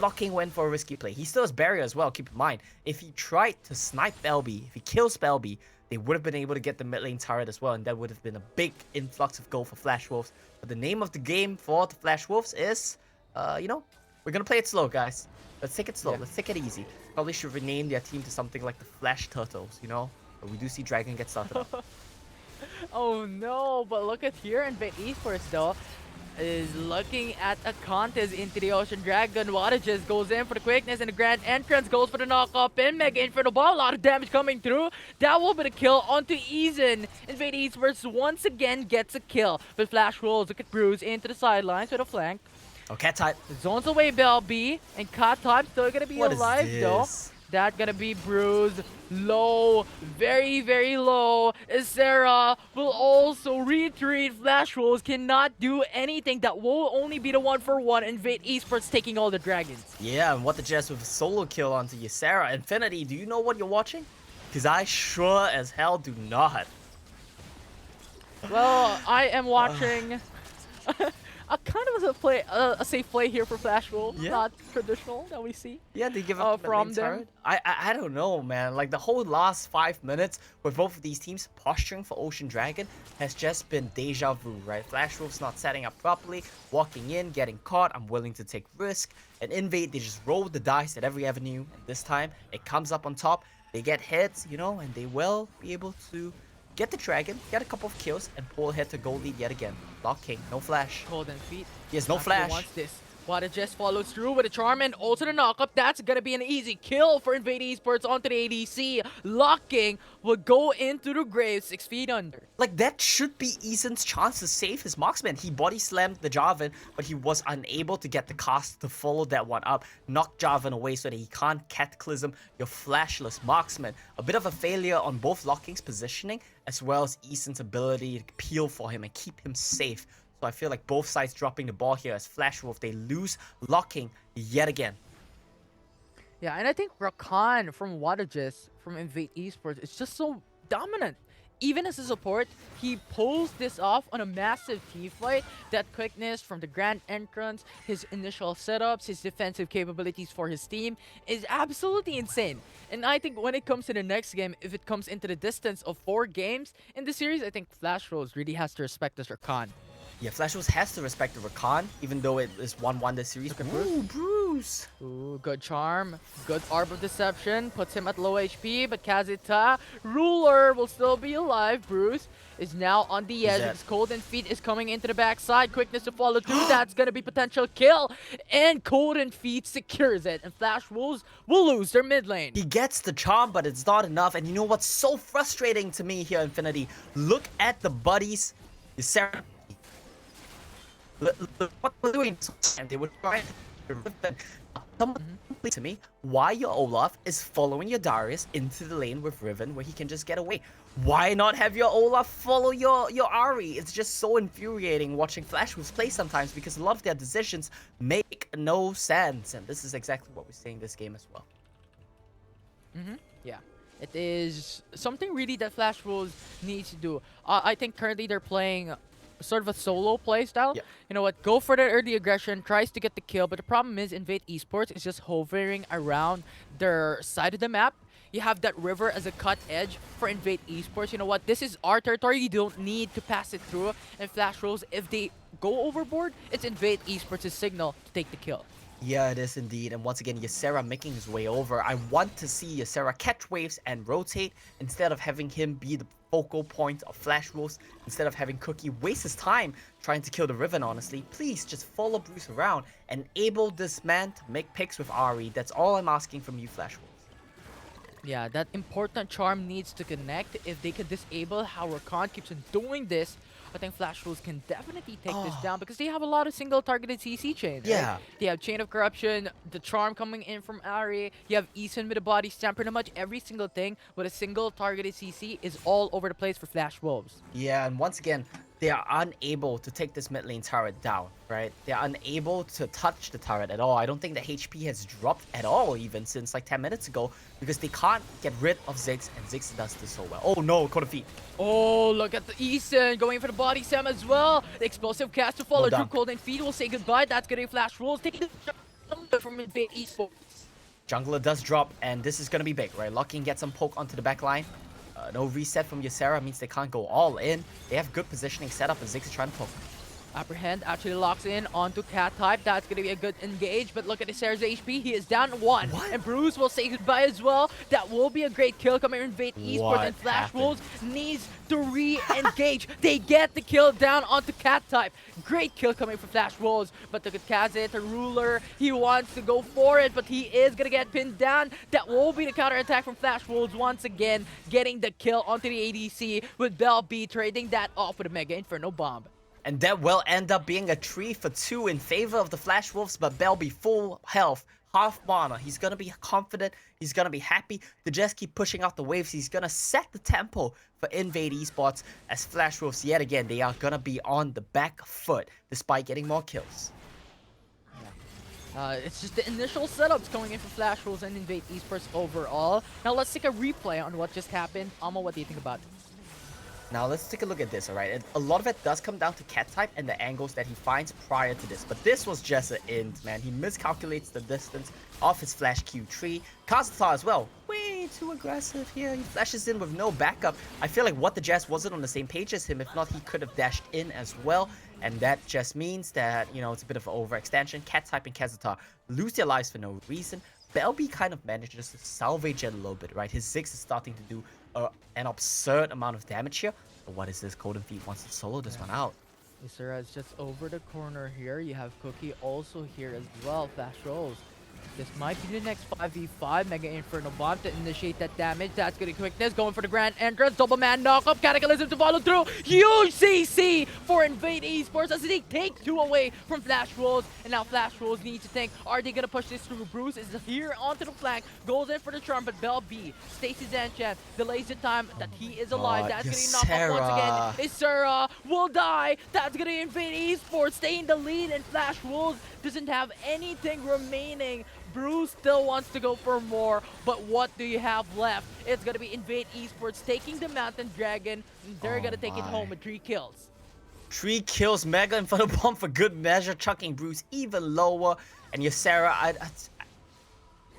Speaker 3: Locking went for a risky play, he still has barrier as well, keep in mind. If he tried to snipe Belby, if he kills Belby, they would have been able to get the mid lane turret as well, and that would have been a big influx of gold for Flash Wolves. But the name of the game for the Flash Wolves is, we're gonna play it slow, guys. Let's take it slow, let's take it easy. Probably should rename their team to something like the Flash Turtles, But we do see Dragon get started up.
Speaker 4: Oh no, but look at here in INVATE Esports though. Is looking at a contest into the Ocean Dragon. Wadages goes in for the quickness and the grand entrance goes for the knock-up in. Mega Inferno Ball, a lot of damage coming through. That will be the kill onto Eason. INVATE Esports once again gets a kill. But Flash Wolves look at Bruce into the sidelines with a flank.
Speaker 3: Oh, Cat Type.
Speaker 4: Zones away Belby. And Cat Type still gonna be alive though. That gonna be bruised. Low. Very, very low. Sarah will also retreat. Flash Wolves cannot do anything. That will only be the 1-for-1. INVATE Esports taking all the dragons.
Speaker 3: Yeah, and what the Jess with a solo kill onto Ysera. Infinity, do you know what you're watching? Because I sure as hell do not.
Speaker 4: Well, I am watching a kind of a safe play here for Flash Wolves.
Speaker 3: Yeah.
Speaker 4: Not traditional that we see.
Speaker 3: Yeah, they give up
Speaker 4: from them.
Speaker 3: I don't know, man. Like the whole last 5 minutes with both of these teams posturing for Ocean Dragon has just been deja vu, right? Flash Wolves not setting up properly, walking in, getting caught. I'm willing to take risk. And INVATE, they just roll the dice at every avenue. And this time, it comes up on top. They get hits, and they will be able to get the dragon, get a couple of kills, and pull ahead to gold lead yet again. Locking, no flash.
Speaker 4: Cold and Feet.
Speaker 3: He has no flash.
Speaker 4: Wants this. Wada just follows through with a charm and also the knockup. That's gonna be an easy kill for INVATE Esports onto the ADC. Locking will go into the grave 6 feet under.
Speaker 3: Like, that should be Eason's chance to save his marksman. He body slammed the Jarvan, but he was unable to get the cast to follow that one up. Knock Jarvan away so that he can't cataclysm your flashless marksman. A bit of a failure on both Locking's positioning, as well as Eason's ability to peel for him and keep him safe. So I feel like both sides dropping the ball here as Flash Wolf, they lose Locking yet again.
Speaker 4: Yeah, and I think Rakan from Wadages from INVATE Esports is just so dominant. Even as a support, he pulls this off on a massive team fight. That quickness from the grand entrance, his initial setups, his defensive capabilities for his team is absolutely insane. And I think when it comes to the next game, if it comes into the distance of 4 games in the series, I think Flash Wolves really has to respect this Rakan.
Speaker 3: Yeah, Flash Wolves has to respect the Rakan, even though it is 1-1 this series. Ooh, Bruce! Bruce.
Speaker 4: Ooh, good charm. Good Orb of Deception. Puts him at low HP, but Kazuta, Ruler will still be alive. Bruce is now on the edge. His Golden Feet is coming into the backside. Quickness to follow through. That's going to be potential kill. And Golden Feet secures it. And Flash Wolves will lose their mid lane.
Speaker 3: He gets the charm, but it's not enough. And you know what's so frustrating to me here, Infinity? Look at the buddies. Sarah. Look what they're doing. And they were trying to rip them. Someone explain to me why your Olaf is following your Darius into the lane with Riven where he can just get away. Why not have your Olaf follow your Ahri? It's just so infuriating watching Flash Wolves play sometimes because a lot of their decisions make no sense. And this is exactly what we're seeing this game as well.
Speaker 4: Yeah. It is something really that Flash Wolves needs to do. I think currently they're playing sort of a solo play style.
Speaker 3: Yep.
Speaker 4: You know what? Go for the early aggression, tries to get the kill, but the problem is INVATE Esports is just hovering around their side of the map. You have that river as a cut edge for INVATE Esports. You know what? This is our territory. You don't need to pass it through. And Flash Wolves, if they go overboard, it's INVATE Esports' signal to take the kill.
Speaker 3: Yeah, it is indeed. And once again, Ysera making his way over. I want to see Ysera catch waves and rotate instead of having him be the focal point of Flash Wolves, instead of having Cookie waste his time trying to kill the Riven, honestly. Please just follow Bruce around and enable this man to make picks with Ahri. That's all I'm asking from you, Flash Wolves.
Speaker 4: Yeah, that important charm needs to connect. If they could disable how Rakan keeps on doing this, I think Flash Wolves can definitely take this down because they have a lot of single targeted CC chains.
Speaker 3: Yeah.
Speaker 4: Right? They have Chain of Corruption, the charm coming in from Ahri. You have Eason with a body stamp. Pretty much every single thing with a single targeted CC is all over the place for Flash Wolves.
Speaker 3: Yeah, and once again, they are unable to take this mid lane turret down, right? They're unable to touch the turret at all. I don't think the HP has dropped at all even since like 10 minutes ago because they can't get rid of Ziggs, and Ziggs does this so well. Oh no, Code of Feet.
Speaker 4: Oh, look at the Eason going for the body slam as well. The explosive cast to follow through. Golden Feet will say goodbye. That's going to be Flash Wolves taking the from INVATE Esports.
Speaker 3: Jungler does drop, and this is going to be big, right? Locking gets some poke onto the back line. No reset from Ysera means they can't go all in. They have good positioning set up, and Ziggs is trying to poke.
Speaker 4: Apprehend actually locks in onto Cat type. That's going to be a good engage, but look at Ysera's HP. He is down 1.
Speaker 3: What?
Speaker 4: And Bruce will say goodbye as well. That will be a great kill coming in INVATE Esports, and Flash Wolves needs to re-engage. They get the kill down onto Cat type. Great kill coming from Flash Wolves, but look at Kazit, the Ruler. He wants to go for it, but he is going to get pinned down. That will be the counter attack from Flash Wolves once again, getting the kill onto the ADC with Bell B trading that off with a Mega Inferno Bomb.
Speaker 3: And that will end up being a 3 for 2 in favor of the Flash Wolves, but Belby full health, half mana. He's going to be confident. He's going to be happy to just keep pushing out the waves. He's going to set the tempo for INVATE Esports as Flash Wolves, yet again, they are going to be on the back foot despite getting more kills.
Speaker 4: It's just the initial setups going in for Flash Wolves and INVATE Esports overall. Now let's take a replay on what just happened. Amo, what do you think about it?
Speaker 3: Now let's take a look at this, alright? A lot of it does come down to Cat type and the angles that he finds prior to this. But this was just an int, man. He miscalculates the distance of his flash Q3. Kazuta as well. Way too aggressive here. He flashes in with no backup. I feel like What the Jazz wasn't on the same page as him. If not, he could have dashed in as well. And that just means that, you know, it's a bit of an overextension. Cat type and Kazuta lose their lives for no reason. Belby kind of manages to salvage it a little bit, right? His Ziggs is starting to do an absurd amount of damage here. But what is this? Golden Feet wants to solo this one out.
Speaker 4: Ysera is just over the corner here. You have Cookie also here as well. Flash rolls. This might be the next 5v5. Mega Inferno Bomb to initiate that damage. That's good quickness. Going for the grand entrance. Double man knockup. Cataclysm to follow through. Huge CC for INVATE Esports as they take 2 away from Flash Wolves. And now Flash Wolves need to think, are they going to push this through? Bruce is here onto the flank. Goes in for the charm, but Bell B stays his enchant. Delays the time that he is alive. That's going to knock off once again. Ysera will die. That's going to INVATE Esports stay in the lead. And Flash Wolves doesn't have anything remaining. Bruce still wants to go for more, but what do you have left? It's going to be INVATE Esports taking the Mountain Dragon, and they're going to take it home with 3 kills.
Speaker 3: 3 kills, Mega Inferno Bomb for good measure, chucking Bruce even lower. And Ysera,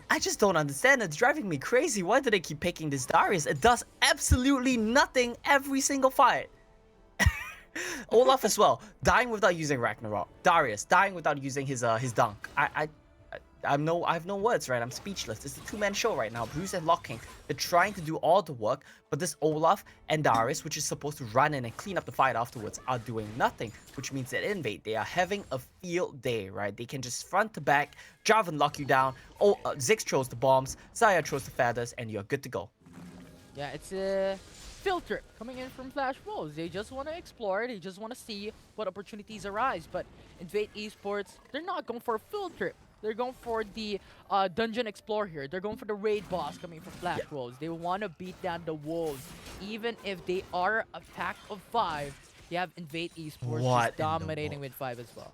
Speaker 3: I just don't understand. It's driving me crazy. Why do they keep picking this Darius? It does absolutely nothing every single fight. Olaf as well, dying without using Ragnarok. Darius dying without using his dunk. I have no words, right? I'm speechless. It's a two-man show right now. Bruce and Locking, they're trying to do all the work, but this Olaf and Darius, which is supposed to run in and clean up the fight afterwards, are doing nothing, which means that INVATE, they are having a field day, right? They can just front to back, drive and lock you down. Oh, Ziggs throws the bombs, Xayah throws the feathers, and you're good to go.
Speaker 4: Yeah, it's a field trip coming in from Flash Wolves. They just want to explore, they just want to see what opportunities arise. But INVATE Esports, they're not going for a field trip. They're going for the dungeon explore here. They're going for the raid boss coming from Flash Wolves. They want to beat down the Wolves. Even if they are a pack of 5, you have INVATE Esports just dominating with 5 as well.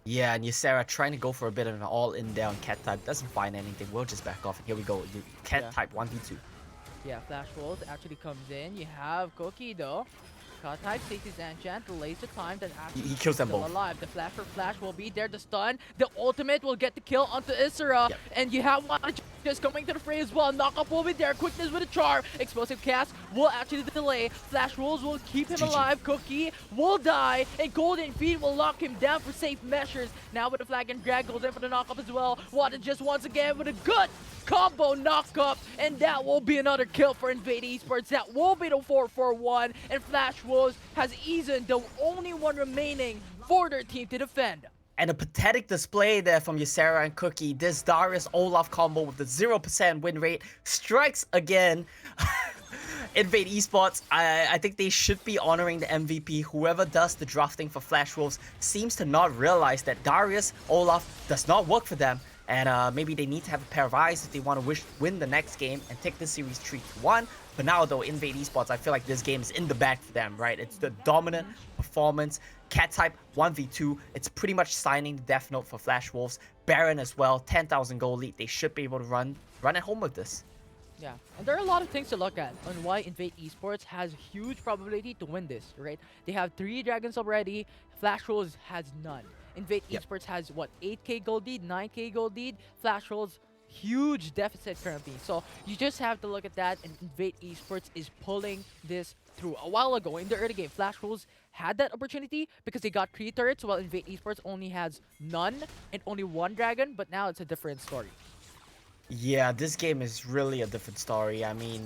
Speaker 3: Yeah, and Ysera trying to go for a bit of an all-in there on cat type. Doesn't find anything. We'll just back off. And here we go. Cat type 1v2.
Speaker 4: Yeah, Flash Wolves actually comes in. You have Cookie though. Cat type takes his enchant, delays the time, then actually
Speaker 3: he kills them both.
Speaker 4: Alive. The flash for Flash will be there to stun. The ultimate will get the kill onto Ysera. And you have one just coming to the fray as well. Knockup will be there. Quickness with a charm. Explosive cast will actually delay. Flash Wolves will keep him alive. Cookie will die. And Golden Feet will lock him down for safe measures. Now with the flag and drag goes in for the knockup as well. Water just once again with a good combo knockup, and that will be another kill for INVATE Esports. That will be the 4-4-1, and Flash Wolves has Eason, the only one remaining for their team to defend.
Speaker 3: And a pathetic display there from Ysera and Cookie. This Darius Olaf combo with the 0% win rate strikes again. INVATE Esports, I think they should be honoring the MVP. Whoever does the drafting for Flash Wolves seems to not realize that Darius Olaf does not work for them. And maybe they need to have a pair of eyes if they want to win the next game and take this series 3-1. But now, though, INVATE Esports, I feel like this game is in the bag for them, right? It's the dominant performance. Cat type 1v2. It's pretty much signing the death note for Flash Wolves. Baron as well, 10,000 gold lead. They should be able to run at home with this.
Speaker 4: Yeah, and there are a lot of things to look at on why INVATE Esports has huge probability to win this, right? They have 3 dragons already. Flash Wolves has none. INVATE Esports has what, 8k gold lead, 9k gold lead. Flash Wolves, huge deficit currently. So you just have to look at that, and INVATE Esports is pulling this through. A while ago in the early game, Flash Wolves had that opportunity because they got 3 turrets, while INVATE Esports only has none and only 1 dragon. But now it's a different story.
Speaker 3: Yeah, this game is really a different story. I mean,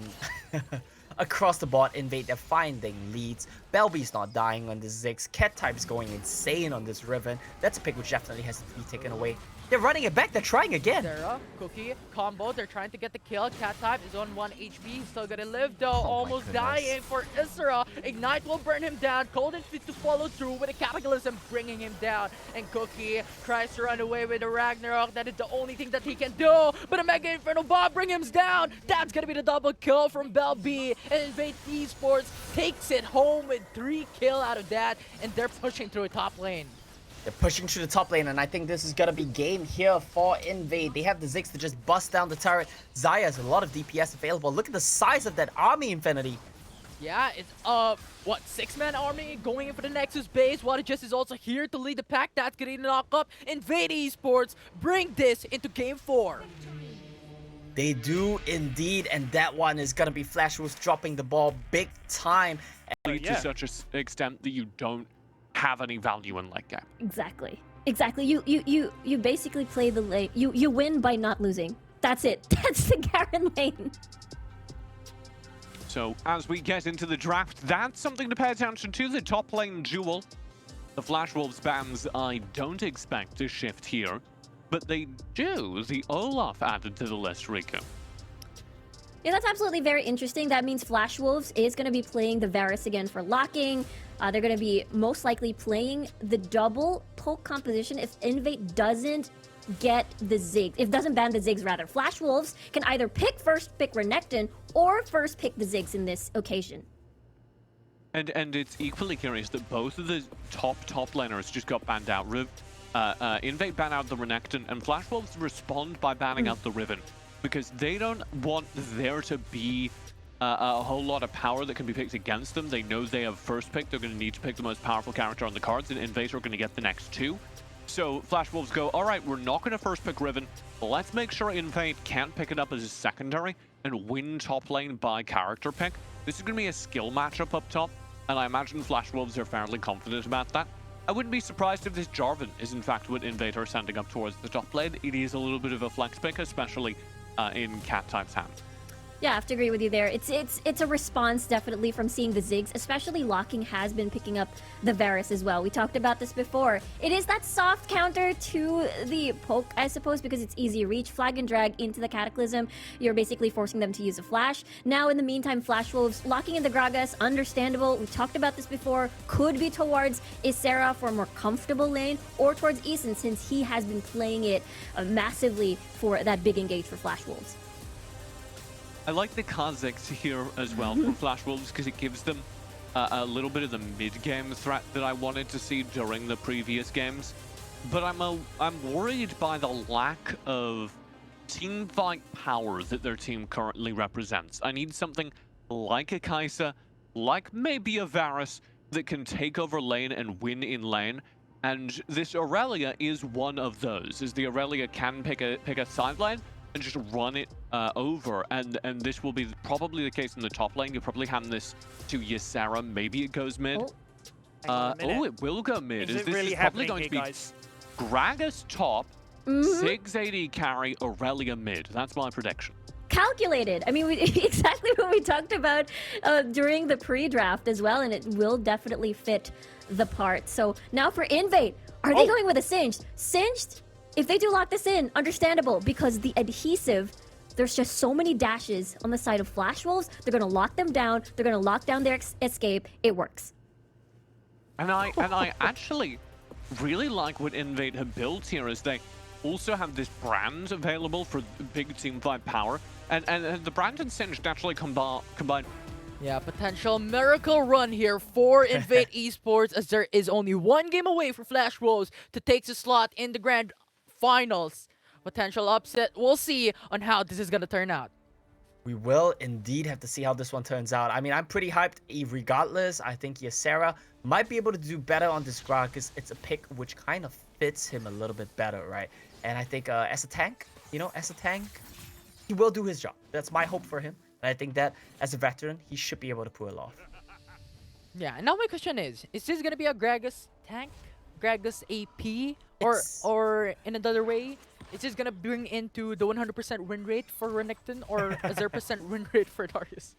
Speaker 3: across the board, INVATE, they're finding leads. Belby's not dying on this Ziggs. Cat type's going insane on this Riven. That's a pick which definitely has to be taken away. They're running it back. They're trying again.
Speaker 4: Sarah, Cookie, combo. They're trying to get the kill. Cat type is on 1 HP. He's still gonna live though. Almost dying for Ysera. Ignite will burn him down. Golden Feet to follow through with a Cataclysm bringing him down. And Cookie tries to run away with the Ragnarok. That is the only thing that he can do. But a Mega Inferno Bomb bring him down. That's gonna be the double kill from Belby. And INVATE Esports takes it home with 3 kills out of that. And they're pushing through a top lane.
Speaker 3: They're pushing through the top lane, and I think this is gonna be game here for INVATE. They have the Ziggs to just bust down the turret. Xayah has a lot of DPS available. Look at the size of that army, Infinity.
Speaker 4: Yeah, it's what, 6-man army going in for the Nexus base. Water Just is also here to lead the pack. That's gonna knock up. INVATE Esports bring this into game 4.
Speaker 3: They do indeed, and that one is gonna be Flash Wolves dropping the ball big time.
Speaker 1: To such an extent that you don't have any value in late game.
Speaker 2: Exactly. You basically play the lane. You win by not losing. That's it. That's the Garen lane.
Speaker 1: So as we get into the draft, that's something to pay attention to. The top lane duel. The Flash Wolves bans I don't expect to shift here, but they do. The Olaf added to the list, Rico.
Speaker 2: Yeah, that's absolutely very interesting. That means Flash Wolves is going to be playing the Varus again for locking. They're going to be most likely playing the double poke composition if INVATE doesn't get the Ziggs. If it doesn't ban the Ziggs, rather. Flash Wolves can either first pick Renekton or first pick the Ziggs in this occasion.
Speaker 1: And it's equally curious that both of the top laners just got banned out. INVATE ban out the Renekton, and Flash Wolves respond by banning out the Riven, because they don't want there to be a whole lot of power that can be picked against them. They know they have first pick. They're going to need to pick the most powerful character on the cards, and INVATE are going to get the next 2. So Flash Wolves go, all right, we're not going to first pick Riven. Let's make sure INVATE can't pick it up as a secondary and win top lane by character pick. This is going to be a skill matchup up top, and I imagine Flash Wolves are fairly confident about that. I wouldn't be surprised if this Jarvan is in fact what INVATE are sending up towards the top lane. It is a little bit of a flex pick, especially in Cat type's hand.
Speaker 2: Yeah, I have to agree with you there. It's a response definitely from seeing the Ziggs, especially Locking has been picking up the Varus as well. We talked about this before. It is that soft counter to the poke, I suppose, because it's easy reach. Flag and drag into the Cataclysm. You're basically forcing them to use a flash. Now, in the meantime, Flash Wolves locking in the Gragas, understandable. We talked about this before. Could be towards Ysera for a more comfortable lane, or towards Eason since he has been playing it massively for that big engage for Flash Wolves.
Speaker 1: I like the Kha'Zix here as well from Flash Wolves because it gives them a little bit of the mid-game threat that I wanted to see during the previous games. But I'm worried by the lack of team fight power that their team currently represents. I need something like a Kai'Sa, like maybe a Varus that can take over lane and win in lane. And this Aurelia is one of those, as the Aurelia can pick a side lane and just run it over, and this will be probably the case in the top lane. You'll probably hand this to Ysera. Maybe it goes mid. It will go mid.
Speaker 5: Is it
Speaker 1: this
Speaker 5: really
Speaker 1: is probably
Speaker 5: happening
Speaker 1: going
Speaker 5: here,
Speaker 1: to be
Speaker 5: guys?
Speaker 1: Gragas top, 6 AD carry, Aurelia mid. That's my prediction.
Speaker 2: Calculated. I mean, exactly what we talked about during the pre-draft as well, and it will definitely fit the part. So now for INVATE, are they going with a Singed? Singed? If they do lock this in, understandable, because the adhesive, there's just so many dashes on the side of Flash Wolves. They're going to lock them down. They're going to lock down their escape. It works.
Speaker 1: And I actually really like what INVATE have built here, as they also have this brand available for big team fight power. And the brand and Singed actually combine.
Speaker 4: Yeah, potential miracle run here for INVATE Esports, as there is only one game away for Flash Wolves to take the slot in the grand finals. Potential upset. We'll see on how this is going to turn out.
Speaker 3: We will indeed have to see how this one turns out. I mean, I'm pretty hyped regardless. I think Ysera might be able to do better on this Grog because it's a pick which kind of fits him a little bit better, right? And I think as a tank, he will do his job. That's my hope for him. And I think that as a veteran, he should be able to pull it off.
Speaker 4: Yeah, and now my question is this going to be a Gragas tank? Gragas AP? Or in another way, is this going to bring into the 100% win rate for Renekton or a 0% win rate for Darius?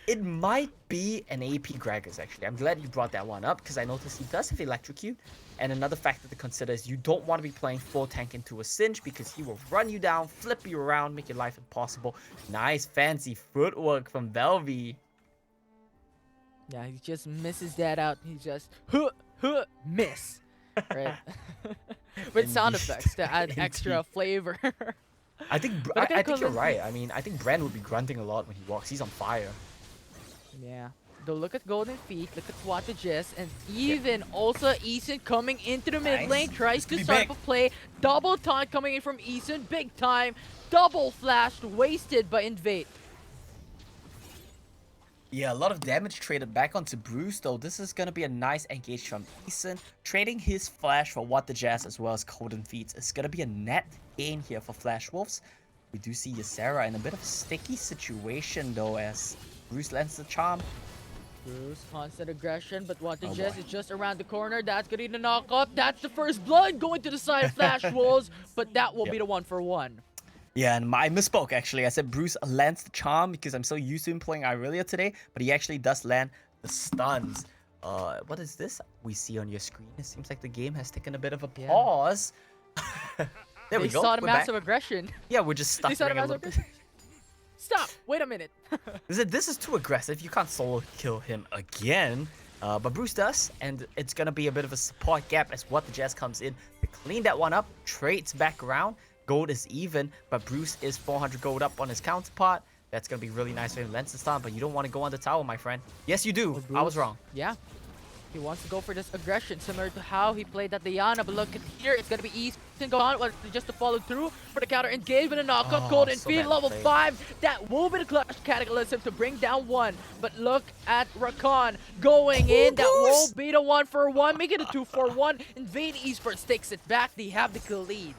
Speaker 3: It might be an AP Gragas, actually. I'm glad you brought that one up because I noticed he does have Electrocute. And another factor to consider is you don't want to be playing full tank into a Singe because he will run you down, flip you around, make your life impossible. Nice fancy footwork from Velvy.
Speaker 4: Yeah, he just misses that out. He just miss. Right? With sound effects to add extra flavor.
Speaker 3: I think you're right. I mean, I think Brand would be grunting a lot when he walks. He's on fire.
Speaker 4: Yeah. Though look at Golden Feet, look at Watages, and even also Eason coming into the mid lane, tries to start up a play. Double taunt coming in from Eason, big time. Double flashed, wasted by INVATE.
Speaker 3: Yeah, a lot of damage traded back onto Bruce, though. This is going to be a nice engage from Eason. Trading his flash for Watages as well as Golden Feet is going to be a net gain here for Flash Wolves. We do see Ysera in a bit of a sticky situation, though, as Bruce lands the charm.
Speaker 4: Bruce, constant aggression, but Watages is just around the corner. That's going to be the knock up. That's the first blood going to the side of Flash Wolves, but that will be the 1-for-1.
Speaker 3: Yeah, and I misspoke, actually. I said Bruce lands the charm because I'm so used to him playing Irelia today, but he actually does land the stuns. What is this we see on your screen? It seems like the game has taken a bit of a pause. There we go.
Speaker 4: They saw the massive aggression.
Speaker 3: Yeah, we're just stuck a little bit.
Speaker 4: Stop! Wait a minute.
Speaker 3: This is too aggressive. You can't solo kill him again. But Bruce does, and it's going to be a bit of a support gap as Watages comes in to clean that one up, trades back around. Gold is even, but Bruce is 400 gold up on his counterpart. That's going to be really nice for him. Lens the stun, but you don't want to go on the tower, my friend. Yes, you do. I was wrong.
Speaker 4: Yeah. He wants to go for this aggression, similar to how he played at Diana. But look at here, it's going to be easy to go on, just to follow through for the counter engage with a knockup. Golden Feet, level 5. That will be the clutch Cataclysm to bring down one. But look at Rakan going in. That will be the 1-for-1, making it a 2-for-1. INVATE Esports takes it back. They have the kill lead.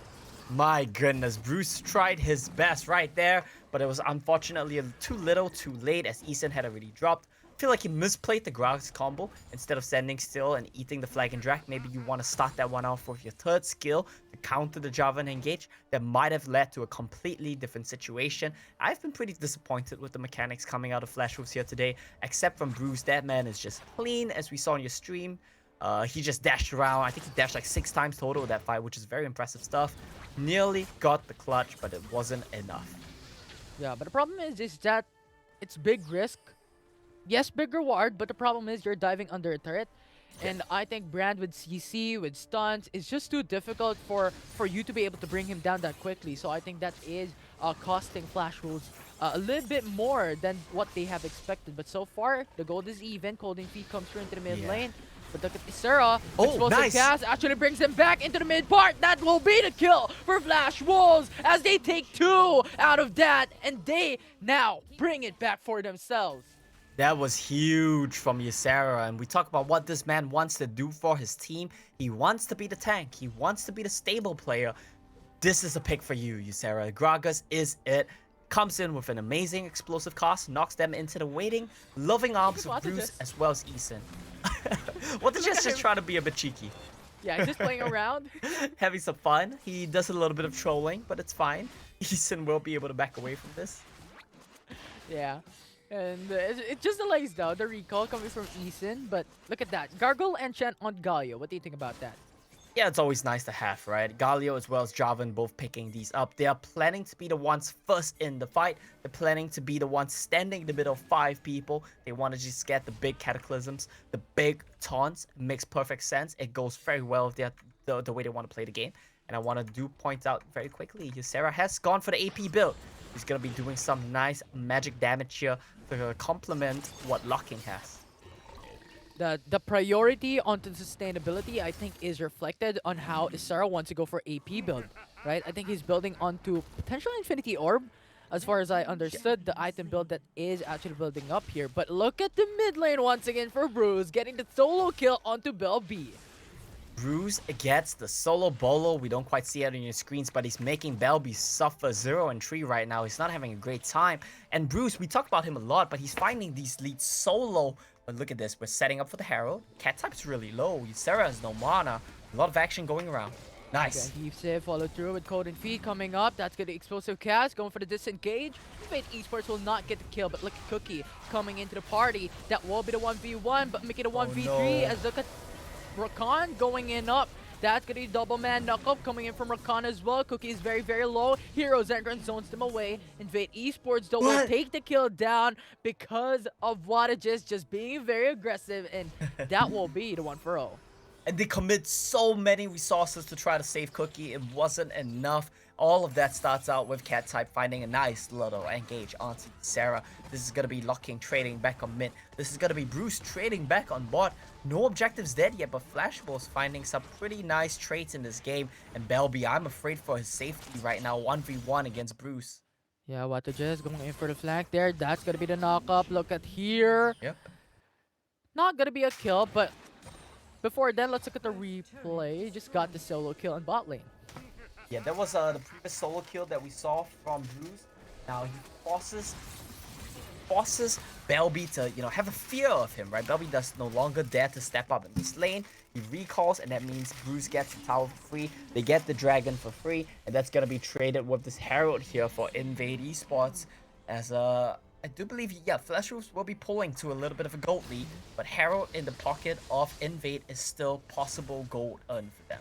Speaker 3: My goodness, Bruce tried his best right there, but it was unfortunately too little, too late, as Eason had already dropped. feel like he misplayed the Gragas combo. Instead of standing still and eating the flag and drag, maybe you want to start that one off with your third skill to counter the Java and engage. That might have led to a completely different situation. I've been pretty disappointed with the mechanics coming out of Flash Wolves here today, except from Bruce. That man is just clean, as we saw in your stream. He just dashed around. I think he dashed like 6 times total that fight, which is very impressive stuff. Nearly got the clutch, but it wasn't enough.
Speaker 4: Yeah, but the problem is that it's big risk. Yes, big reward, but the problem is you're diving under a turret. And I think Brand with CC, with stuns, is just too difficult for you to be able to bring him down that quickly. So I think that is costing Flash Wolves a little bit more than what they have expected. But so far, the gold is even. Colding Feet comes through into the mid lane. But look at Isera. Explosive cast actually brings him back into the mid part. That will be the kill for Flash Wolves as they take 2 out of that. And they now bring it back for themselves.
Speaker 3: That was huge from Ysera, and we talk about what this man wants to do for his team. He wants to be the tank. He wants to be the stable player. This is a pick for you, Ysera. Gragas is it. Comes in with an amazing explosive cast, knocks them into the waiting, loving arms of Bruce as well as Eason. What did just try to be a bit cheeky?
Speaker 4: Yeah, he's just playing around.
Speaker 3: Having some fun. He does a little bit of trolling, but it's fine. Eason will be able to back away from this.
Speaker 4: Yeah. And it just delays though, the recall coming from Eason. But look at that. Gargle Enchant on Galio. What do you think about that?
Speaker 3: Yeah, it's always nice to have, right? Galio as well as Jarvan both picking these up. They are planning to be the ones first in the fight. They're planning to be the ones standing in the middle of 5 people. They want to just get the big cataclysms, the big taunts. It makes perfect sense. It goes very well with the way they want to play the game. And I want to point out very quickly, Ysera has gone for the AP build. He's going to be doing some nice magic damage here to complement what Locking has.
Speaker 4: The priority onto sustainability, I think, is reflected on how Isara wants to go for AP build, right? I think he's building onto potential Infinity Orb, as far as I understood, the item build that is actually building up here. But look at the mid lane once again for Bruce, getting the solo kill onto Bell B.
Speaker 3: Bruce gets the solo bolo. We don't quite see it on your screens, but he's making Belby suffer 0 and 3 right now. He's not having a great time. And Bruce, we talk about him a lot, but he's finding these leads solo. But look at this. We're setting up for the Herald. Cat type's really low. Ysera has no mana. A lot of action going around. Nice.
Speaker 4: Okay, keeps it, follow through with Cold and Feet coming up. That's good explosive cast, going for the disengage. INVATE Esports will not get the kill, but look at Cookie coming into the party. That will be the 1v1, but make it a 1v3 as look at Rakan going in up. That's gonna be double man knock-up coming in from Rakan as well. Cookie is very, very low. Heroes entrance zones them away. INVATE Esports though will take the kill down because of Wadages just being very aggressive, and that will be the 1-0.
Speaker 3: And they commit so many resources to try to save Cookie. It wasn't enough. All of that starts out with Cat type finding a nice little engage onto Sarah. This is going to be Locking trading back on mid. This is going to be Bruce trading back on bot. No objectives dead yet, but Flash Wolves finding some pretty nice traits in this game. And Belby, I'm afraid for his safety right now. 1v1 against Bruce.
Speaker 4: Yeah, Watages going in for the flank there. That's going to be the knock-up. Look at here.
Speaker 3: Yep.
Speaker 4: Not going to be a kill, but before then, let's look at the replay. Just got the solo kill in bot lane.
Speaker 3: Yeah, that was the previous solo kill that we saw from Bruce. Now he forces Belby to, have a fear of him, right? Belby does no longer dare to step up in this lane. He recalls, and that means Bruce gets the tower for free. They get the dragon for free, and that's gonna be traded with this Herald here for INVATE Esports. As I do believe, Flash Wolves will be pulling to a little bit of a gold lead, but Herald in the pocket of INVATE is still possible gold earned for them.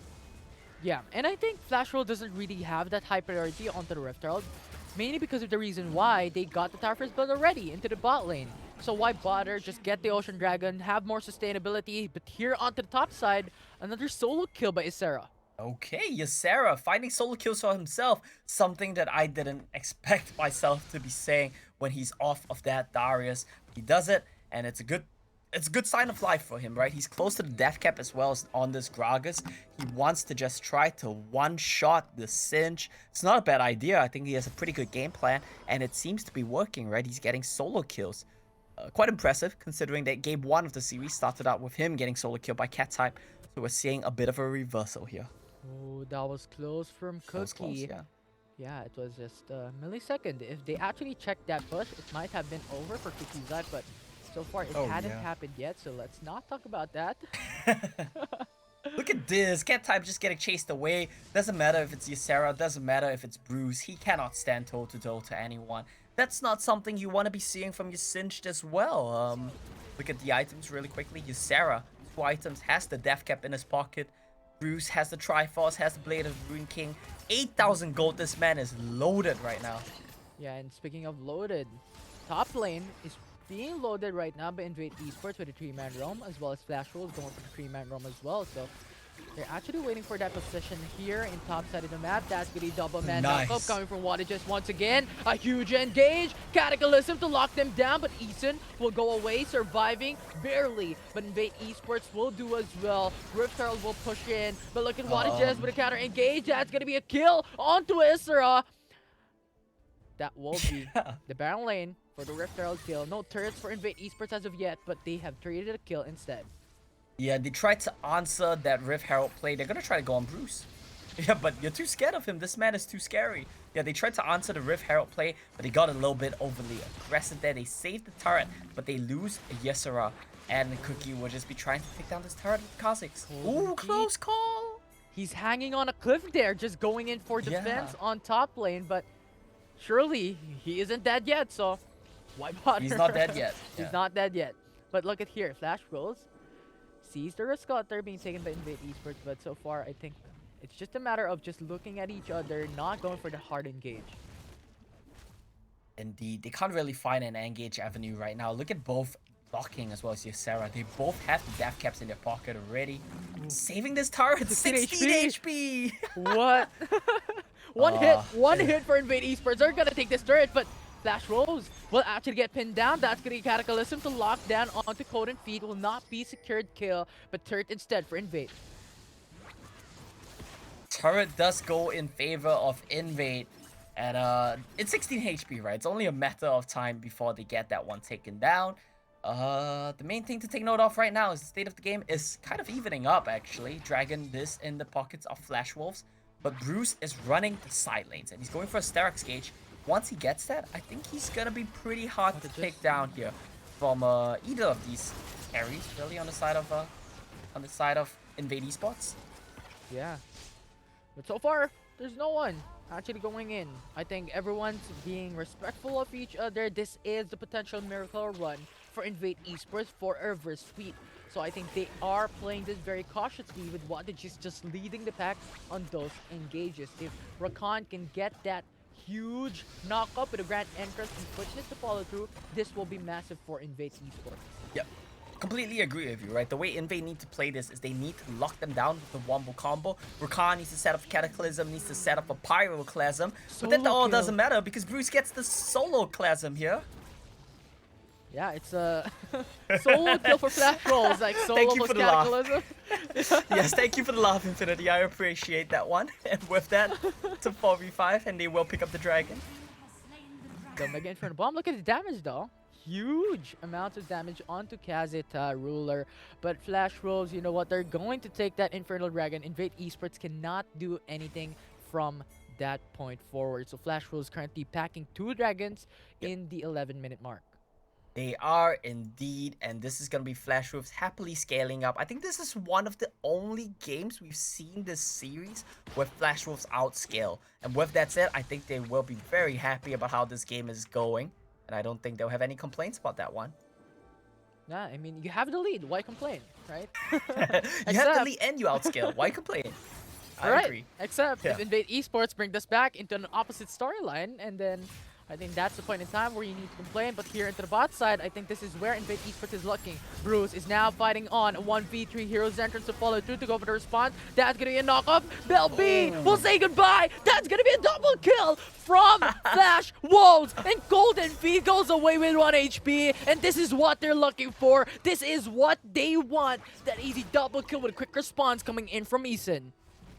Speaker 4: Yeah, and I think Flash Roll doesn't really have that high priority onto the Rift Herald, mainly because of the reason why they got the Tower First build already into the bot lane. So why bother, just get the Ocean Dragon, have more sustainability, but here onto the top side, another solo kill by Isera.
Speaker 3: Okay, Ysera finding solo kills for himself, something that I didn't expect myself to be saying when he's off of that Darius. He does it, and it's a good sign of life for him, right? He's close to the death cap as well as on this Gragas. He wants to just try to one-shot the Cinch. It's not a bad idea. I think he has a pretty good game plan, and it seems to be working, right? He's getting solo kills. Quite impressive, considering that game 1 of the series started out with him getting solo killed by Cat type. So we're seeing a bit of a reversal here.
Speaker 4: Oh, that was close from Cookie.
Speaker 3: That was close, yeah.
Speaker 4: Yeah, it was just a millisecond. If they actually checked that push, it might have been over for Cookie's life, but So far, it
Speaker 3: Oh,
Speaker 4: hadn't
Speaker 3: yeah.
Speaker 4: happened yet, so let's not talk about that.
Speaker 3: Look at this. Cat type just getting chased away. Doesn't matter if it's Ysera, doesn't matter if it's Bruce. He cannot stand toe-to-toe to anyone. That's not something you want to be seeing from your Singed as well. Look at the items really quickly. Ysera, 2 items, has the Death Cap in his pocket. Bruce has the Triforce, has the Blade of the Rune King. 8,000 gold. This man is loaded right now.
Speaker 4: Yeah, and speaking of loaded, top lane is being loaded right now by INVATE Esports with a 3-man roam, as well as Flash Wolves going for the 3-man roam as well. So they're actually waiting for that position here in top side of the map. That's gonna be double man knockup coming from VODs once again. A huge engage, Cataclysm to lock them down, but Eason will go away, surviving barely. But INVATE Esports will do as well. Rift Herald will push in, but look at VODs with a counter engage. That's gonna be a kill onto Isra. That will be the Baron lane for the Rift Herald kill. No turrets for INVATE Esports as of yet, but they have traded a kill instead.
Speaker 3: Yeah, they tried to answer that Rift Herald play. They're gonna try to go on Bruce. Yeah, but you're too scared of him. This man is too scary. Yeah, they tried to answer the Rift Herald play, but they got a little bit overly aggressive there. They saved the turret, but they lose Ysera. And Cookie will just be trying to take down this turret with Kha'Zix. Ooh, close call.
Speaker 4: He's hanging on a cliff there, just going in for defense on top lane, but surely he isn't dead yet, so why bother?
Speaker 3: He's not dead yet.
Speaker 4: He's
Speaker 3: Yeah.
Speaker 4: not dead yet. But look at here, Flash rolls, sees the risk out there being taken by INVATE Esports, but so far I think it's just a matter of just looking at each other, not going for the hard engage.
Speaker 3: Indeed, they can't really find an engage avenue right now. Look at both blocking as well as Ysera. They both have the death caps in their pocket already. Saving this turret, 16 HP!
Speaker 4: What? One hit for INVATE Esports. They're gonna take this turret, but Flash Rose will actually get pinned down. That's gonna be Cataclysm to lock down onto Code and Feet. Will not be secured kill, but turret instead for INVATE.
Speaker 3: Turret does go in favor of INVATE. And it's 16 HP, right? It's only a matter of time before they get that one taken down. The main thing to take note of right now is the state of the game is kind of evening up, actually. Dragon this in the pockets of Flash Wolves. But Bruce is running the side lanes, and he's going for a Sterak's Gauge. Once he gets that, I think he's gonna be pretty hard to take down here from either of these carries, really, on the side of INVATE Esports.
Speaker 4: Yeah. But so far, there's no one actually going in. I think everyone's being respectful of each other. This is the potential miracle run for INVATE Esports for Ever Sweet. So I think they are playing this very cautiously with VODs just leading the pack on those engages. If Rakan can get that huge knock-up with a grand entrance and quickness to follow through, this will be massive for INVATE Esports.
Speaker 3: Yep. Completely agree with you, right? The way INVATE need to play this is they need to lock them down with the wombo combo. Rakan needs to set up Cataclysm, needs to set up a Pyroclasm. But then all doesn't matter because Bruce gets the solo Clasm here.
Speaker 4: Yeah, it's a solo kill for Flash Rolls, like solo
Speaker 3: Thank you
Speaker 4: plus
Speaker 3: for the laugh.
Speaker 4: Cataclysm.
Speaker 3: Yes, thank you for the laugh, Infinity. I appreciate that one. And with that, it's a 4v5 and they will pick up the dragon.
Speaker 4: The Mega Inferno Bomb, look at the damage though. Huge amounts of damage onto Kha'Zix Ruler. But Flash Rolls, you know what? They're going to take that Infernal Dragon. INVATE Esports cannot do anything from that point forward. So Flash Rolls currently packing 2 dragons in the 11-minute mark.
Speaker 3: They are indeed, and this is going to be Flash Wolves happily scaling up. I think this is one of the only games we've seen this series where Flash Wolves outscale. And with that said, I think they will be very happy about how this game is going. And I don't think they'll have any complaints about that one.
Speaker 4: Nah, I mean, you have the lead. Why complain, right?
Speaker 3: You have the lead and you outscale. Why complain? I agree.
Speaker 4: Except if INVATE Esports bring us back into an opposite storyline, and then I think that's the point in time where you need to complain. But here into the bot side, I think this is where INVATE Esports is looking. Bruce is now fighting on a 1v3 Heroes entrance to follow through to go for the response. That's going to be a knock-up. Bell B will say goodbye. That's going to be a double kill from Flash Wolves. And Golden Feet goes away with 1 HP. And this is what they're looking for. This is what they want. That easy double kill with a quick response coming in from Eason.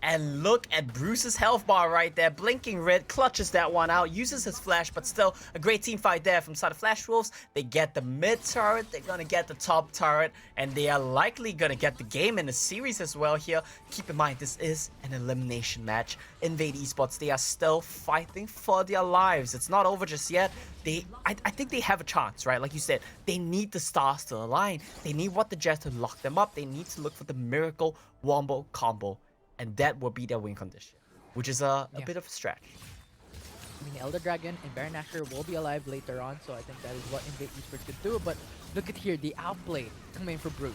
Speaker 3: And look at Bruce's health bar right there. Blinking red, clutches that one out, uses his flash, but still a great team fight there from side of Flash Wolves. They get the mid turret, they're gonna get the top turret, and they are likely gonna get the game in the series as well here. Keep in mind, this is an elimination match. INVATE Esports, they are still fighting for their lives. It's not over just yet. I think they have a chance, right? Like you said, they need the stars to align. They need what the Jets to lock them up. They need to look for the miracle wombo combo. And that will be their win condition, which is a bit of a stretch.
Speaker 4: I mean, Elder Dragon and Baron Nashor will be alive later on, so I think that is what INVATE Esports could do. But look at here, the outplay coming for Bruce.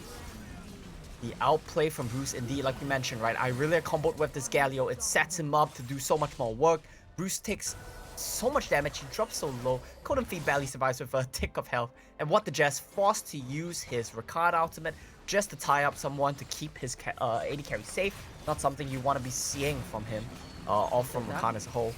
Speaker 3: The outplay from Bruce, indeed, like you mentioned, right? I really comboed with this Galio. It sets him up to do so much more work. Bruce takes so much damage, he drops so low. Cold and Feet barely survives with a tick of health. And what the Jazz forced to use his Ricard ultimate just to tie up someone to keep his AD carry safe. Not something you want to be seeing from him or from Ricard as a whole.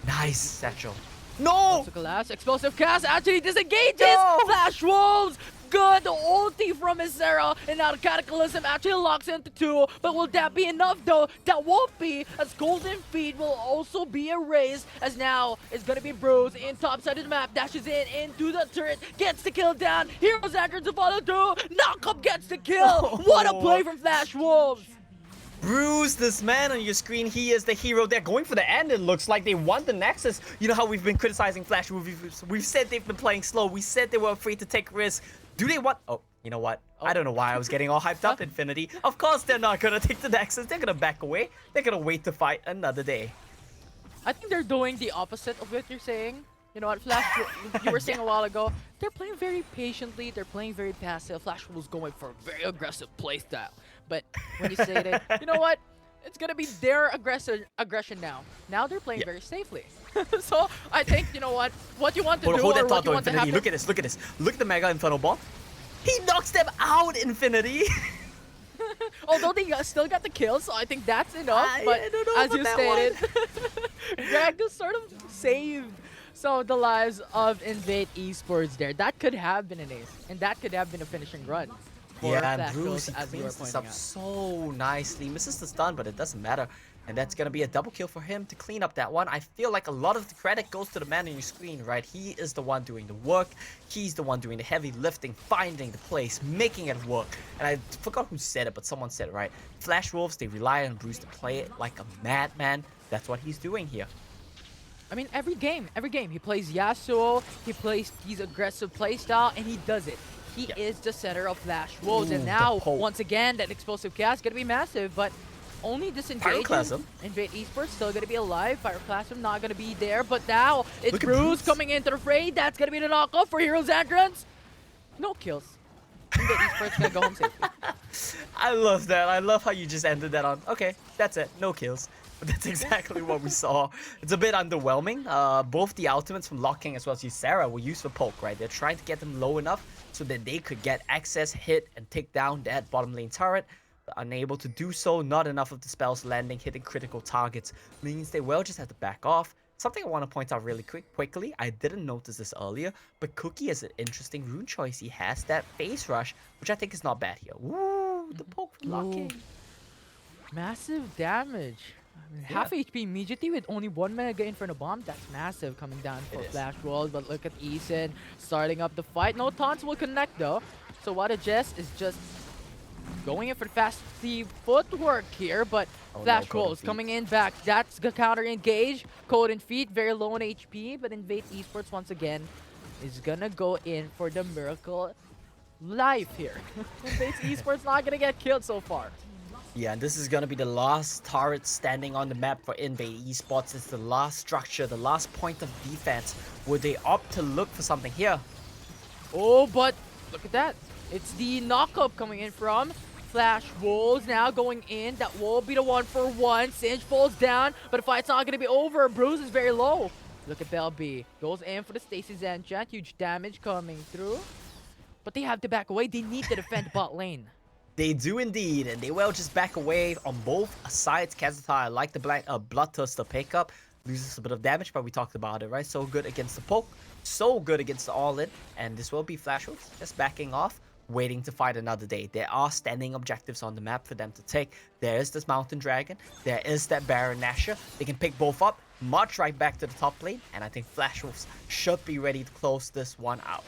Speaker 3: Nice satchel. No!
Speaker 4: Explosive cast actually disengages!
Speaker 3: No!
Speaker 4: Flash Wolves! Good ulti from Isera, and now the Cataclysm actually locks into 2. But will that be enough though? That won't be, as Golden Feet will also be erased, as now it's gonna be Bruce in top side of the map, dashes in into the turret, gets the kill down, Heroes Anchor to follow through, Knockup gets the kill! What a play from Flash Wolves!
Speaker 3: Bruce, this man on your screen, he is the hero. They're going for the end, it looks like. They want the Nexus. You know how we've been criticizing Flash movies. We've said they've been playing slow. We said they were afraid to take risks. Do they want... Oh, you know what? I don't know why I was getting all hyped up, Infinity. Of course they're not going to take the Nexus. They're going to back away. They're going to wait to fight another day.
Speaker 4: I think they're doing the opposite of what you're saying. You know what, Flash, you were saying a while ago, they're playing very patiently, they're playing very passive. Flash was going for a very aggressive playstyle. But when you say it, you know what? It's gonna be their aggression now. Now they're playing very safely. So I think, you know what you want to do,
Speaker 3: hold that
Speaker 4: or
Speaker 3: thought
Speaker 4: what you
Speaker 3: though,
Speaker 4: want to
Speaker 3: Infinity.
Speaker 4: happen.
Speaker 3: Look at this, look at this. Look at the Mega Infernal Bomb. He knocks them out, Infinity.
Speaker 4: Although they still got the kill, so I think that's enough. But
Speaker 3: I don't know
Speaker 4: as you stated, Greg just sort of saved some of the lives of INVATE Esports there. That could have been an ace, and that could have been a finishing run.
Speaker 3: Yeah, and Bruce, he cleans this up so nicely. Misses the stun, but it doesn't matter. And that's going to be a double kill for him to clean up that one. I feel like a lot of the credit goes to the man on your screen, right? He is the one doing the work. He's the one doing the heavy lifting, finding the place, making it work. And I forgot who said it, but someone said it, right? Flash Wolves, they rely on Bruce to play it like a madman. That's what he's doing here.
Speaker 4: I mean, every game, he plays Yasuo, he plays his aggressive playstyle, and he does it. He is the center of Flash Wolves, and now, once again, that explosive cast is going to be massive, but only disengaging. INVATE Esports still going to be alive. Pyroclasm not going to be there, but now it's Bruce coming into the fray. That's going to be the knockoff for Heroes Entrance. No kills. INVATE Esports going to go home safely.
Speaker 3: I love that. I love how you just ended that on, okay, that's it, no kills. But that's exactly what we saw. It's a bit underwhelming. Both the ultimates from Lock King as well as Ysera were used for poke, right? They're trying to get them low enough so that they could get access, hit, and take down that bottom lane turret. But unable to do so, not enough of the spells landing, hitting critical targets, means they will just have to back off. Something I want to point out really quickly, I didn't notice this earlier, but Cookie has an interesting rune choice. He has that face rush, which I think is not bad here. Woo, the poke from Lock King.
Speaker 4: Massive damage. I mean, half HP immediately with only 1 Mega Inferno Bomb. That's massive coming down for Flash Wolves. But look at Eason starting up the fight. No taunts will connect though. So Wada Jess is just going in for the fast footwork here. But Flash Wolves coming in back. That's the counter engage. Cold and Feet very low on HP. But INVATE Esports once again is gonna go in for the miracle life here. INVATE Esports not gonna get killed so far.
Speaker 3: Yeah, and this is going to be the last turret standing on the map for INVATE Esports. It's the last structure, the last point of defense. Would they opt to look for something here?
Speaker 4: Oh, but look at that. It's the knockup coming in from Flash Wolves now going in. That will be the 1-for-1. Singe falls down, but the fight's not going to be over. Bruce is very low. Look at Bell B. Goes in for the Stasis Enchant. Huge damage coming through. But they have to back away. They need to defend bot lane.
Speaker 3: They do indeed, and they will just back away on both sides. Kazutai, I like the Bloodthirster pickup. Loses a bit of damage, but we talked about it, right? So good against the poke, so good against the all-in, and this will be Flash Wolves just backing off. waiting to fight another day. There are standing objectives on the map for them to take. There is this Mountain Dragon. There is that Baron Nashor. They can pick both up, march right back to the top lane, and I think Flash Wolves should be ready to close this one out.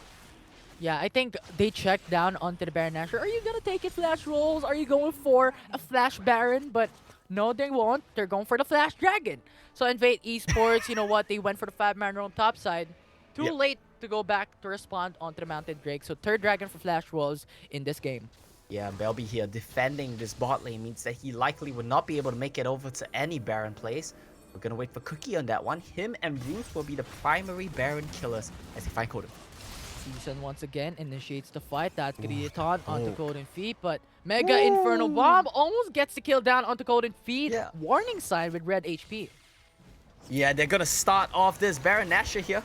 Speaker 4: Yeah, I think they checked down onto the Baron Nashor. Are you gonna take it, Flash Wolves? Are you going for a Flash Baron? But no, they won't. They're going for the Flash Dragon. So INVATE Esports, you know what? They went for the 5-man on top side. Too late to go back to respond onto the Mounted Drake. So third Dragon for Flash Wolves in this game.
Speaker 3: Yeah, Belby here defending this bot lane means that he likely would not be able to make it over to any Baron plays. We're gonna wait for Cookie on that one. Him and Bruce will be the primary Baron killers as they find Koden.
Speaker 4: Season once again initiates the fight. That's Griton onto Golden Feet, but Mega Inferno Bomb almost gets the kill down onto Golden Feet.
Speaker 3: Yeah.
Speaker 4: Warning sign with red HP.
Speaker 3: Yeah, they're gonna start off this Baron Nashor here.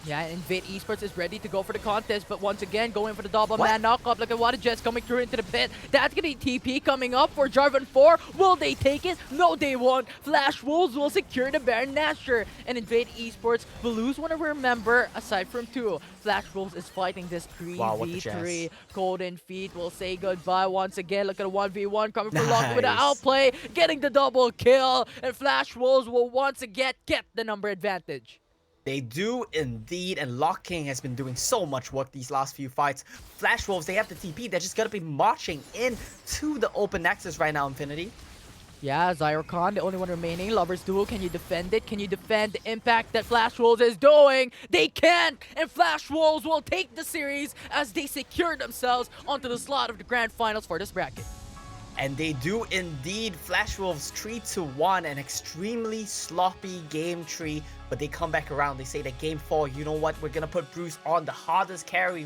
Speaker 4: Yeah, INVATE Esports is ready to go for the contest, but once again, going for the double man knockup. Look at what Jets coming through into the pit. That's gonna be TP coming up for Jarvan 4. Will they take it? No, they won't. Flash Wolves will secure the Baron Nashor, and INVATE Esports will lose one of their member aside from 2. Flash Wolves is fighting this 3v3. Golden Feet will say goodbye once again. Look at a 1v1 coming for Lock with an outplay, getting the double kill, and Flash Wolves will once again get the number advantage.
Speaker 3: They do indeed, and Lock King has been doing so much work these last few fights. Flash Wolves, they have the TP. They're just gonna be marching in to the open nexus right now, Infinity.
Speaker 4: Yeah, Zyrocon, the only one remaining. Lovers Duel, can you defend it? Can you defend the impact that Flash Wolves is doing? They can't! And Flash Wolves will take the series as they secure themselves onto the slot of the grand finals for this bracket.
Speaker 3: And they do indeed. Flash Wolves 3-1, an extremely sloppy game 3, but they come back around. They say that game 4, you know what, we're gonna put Bruce on the hardest carry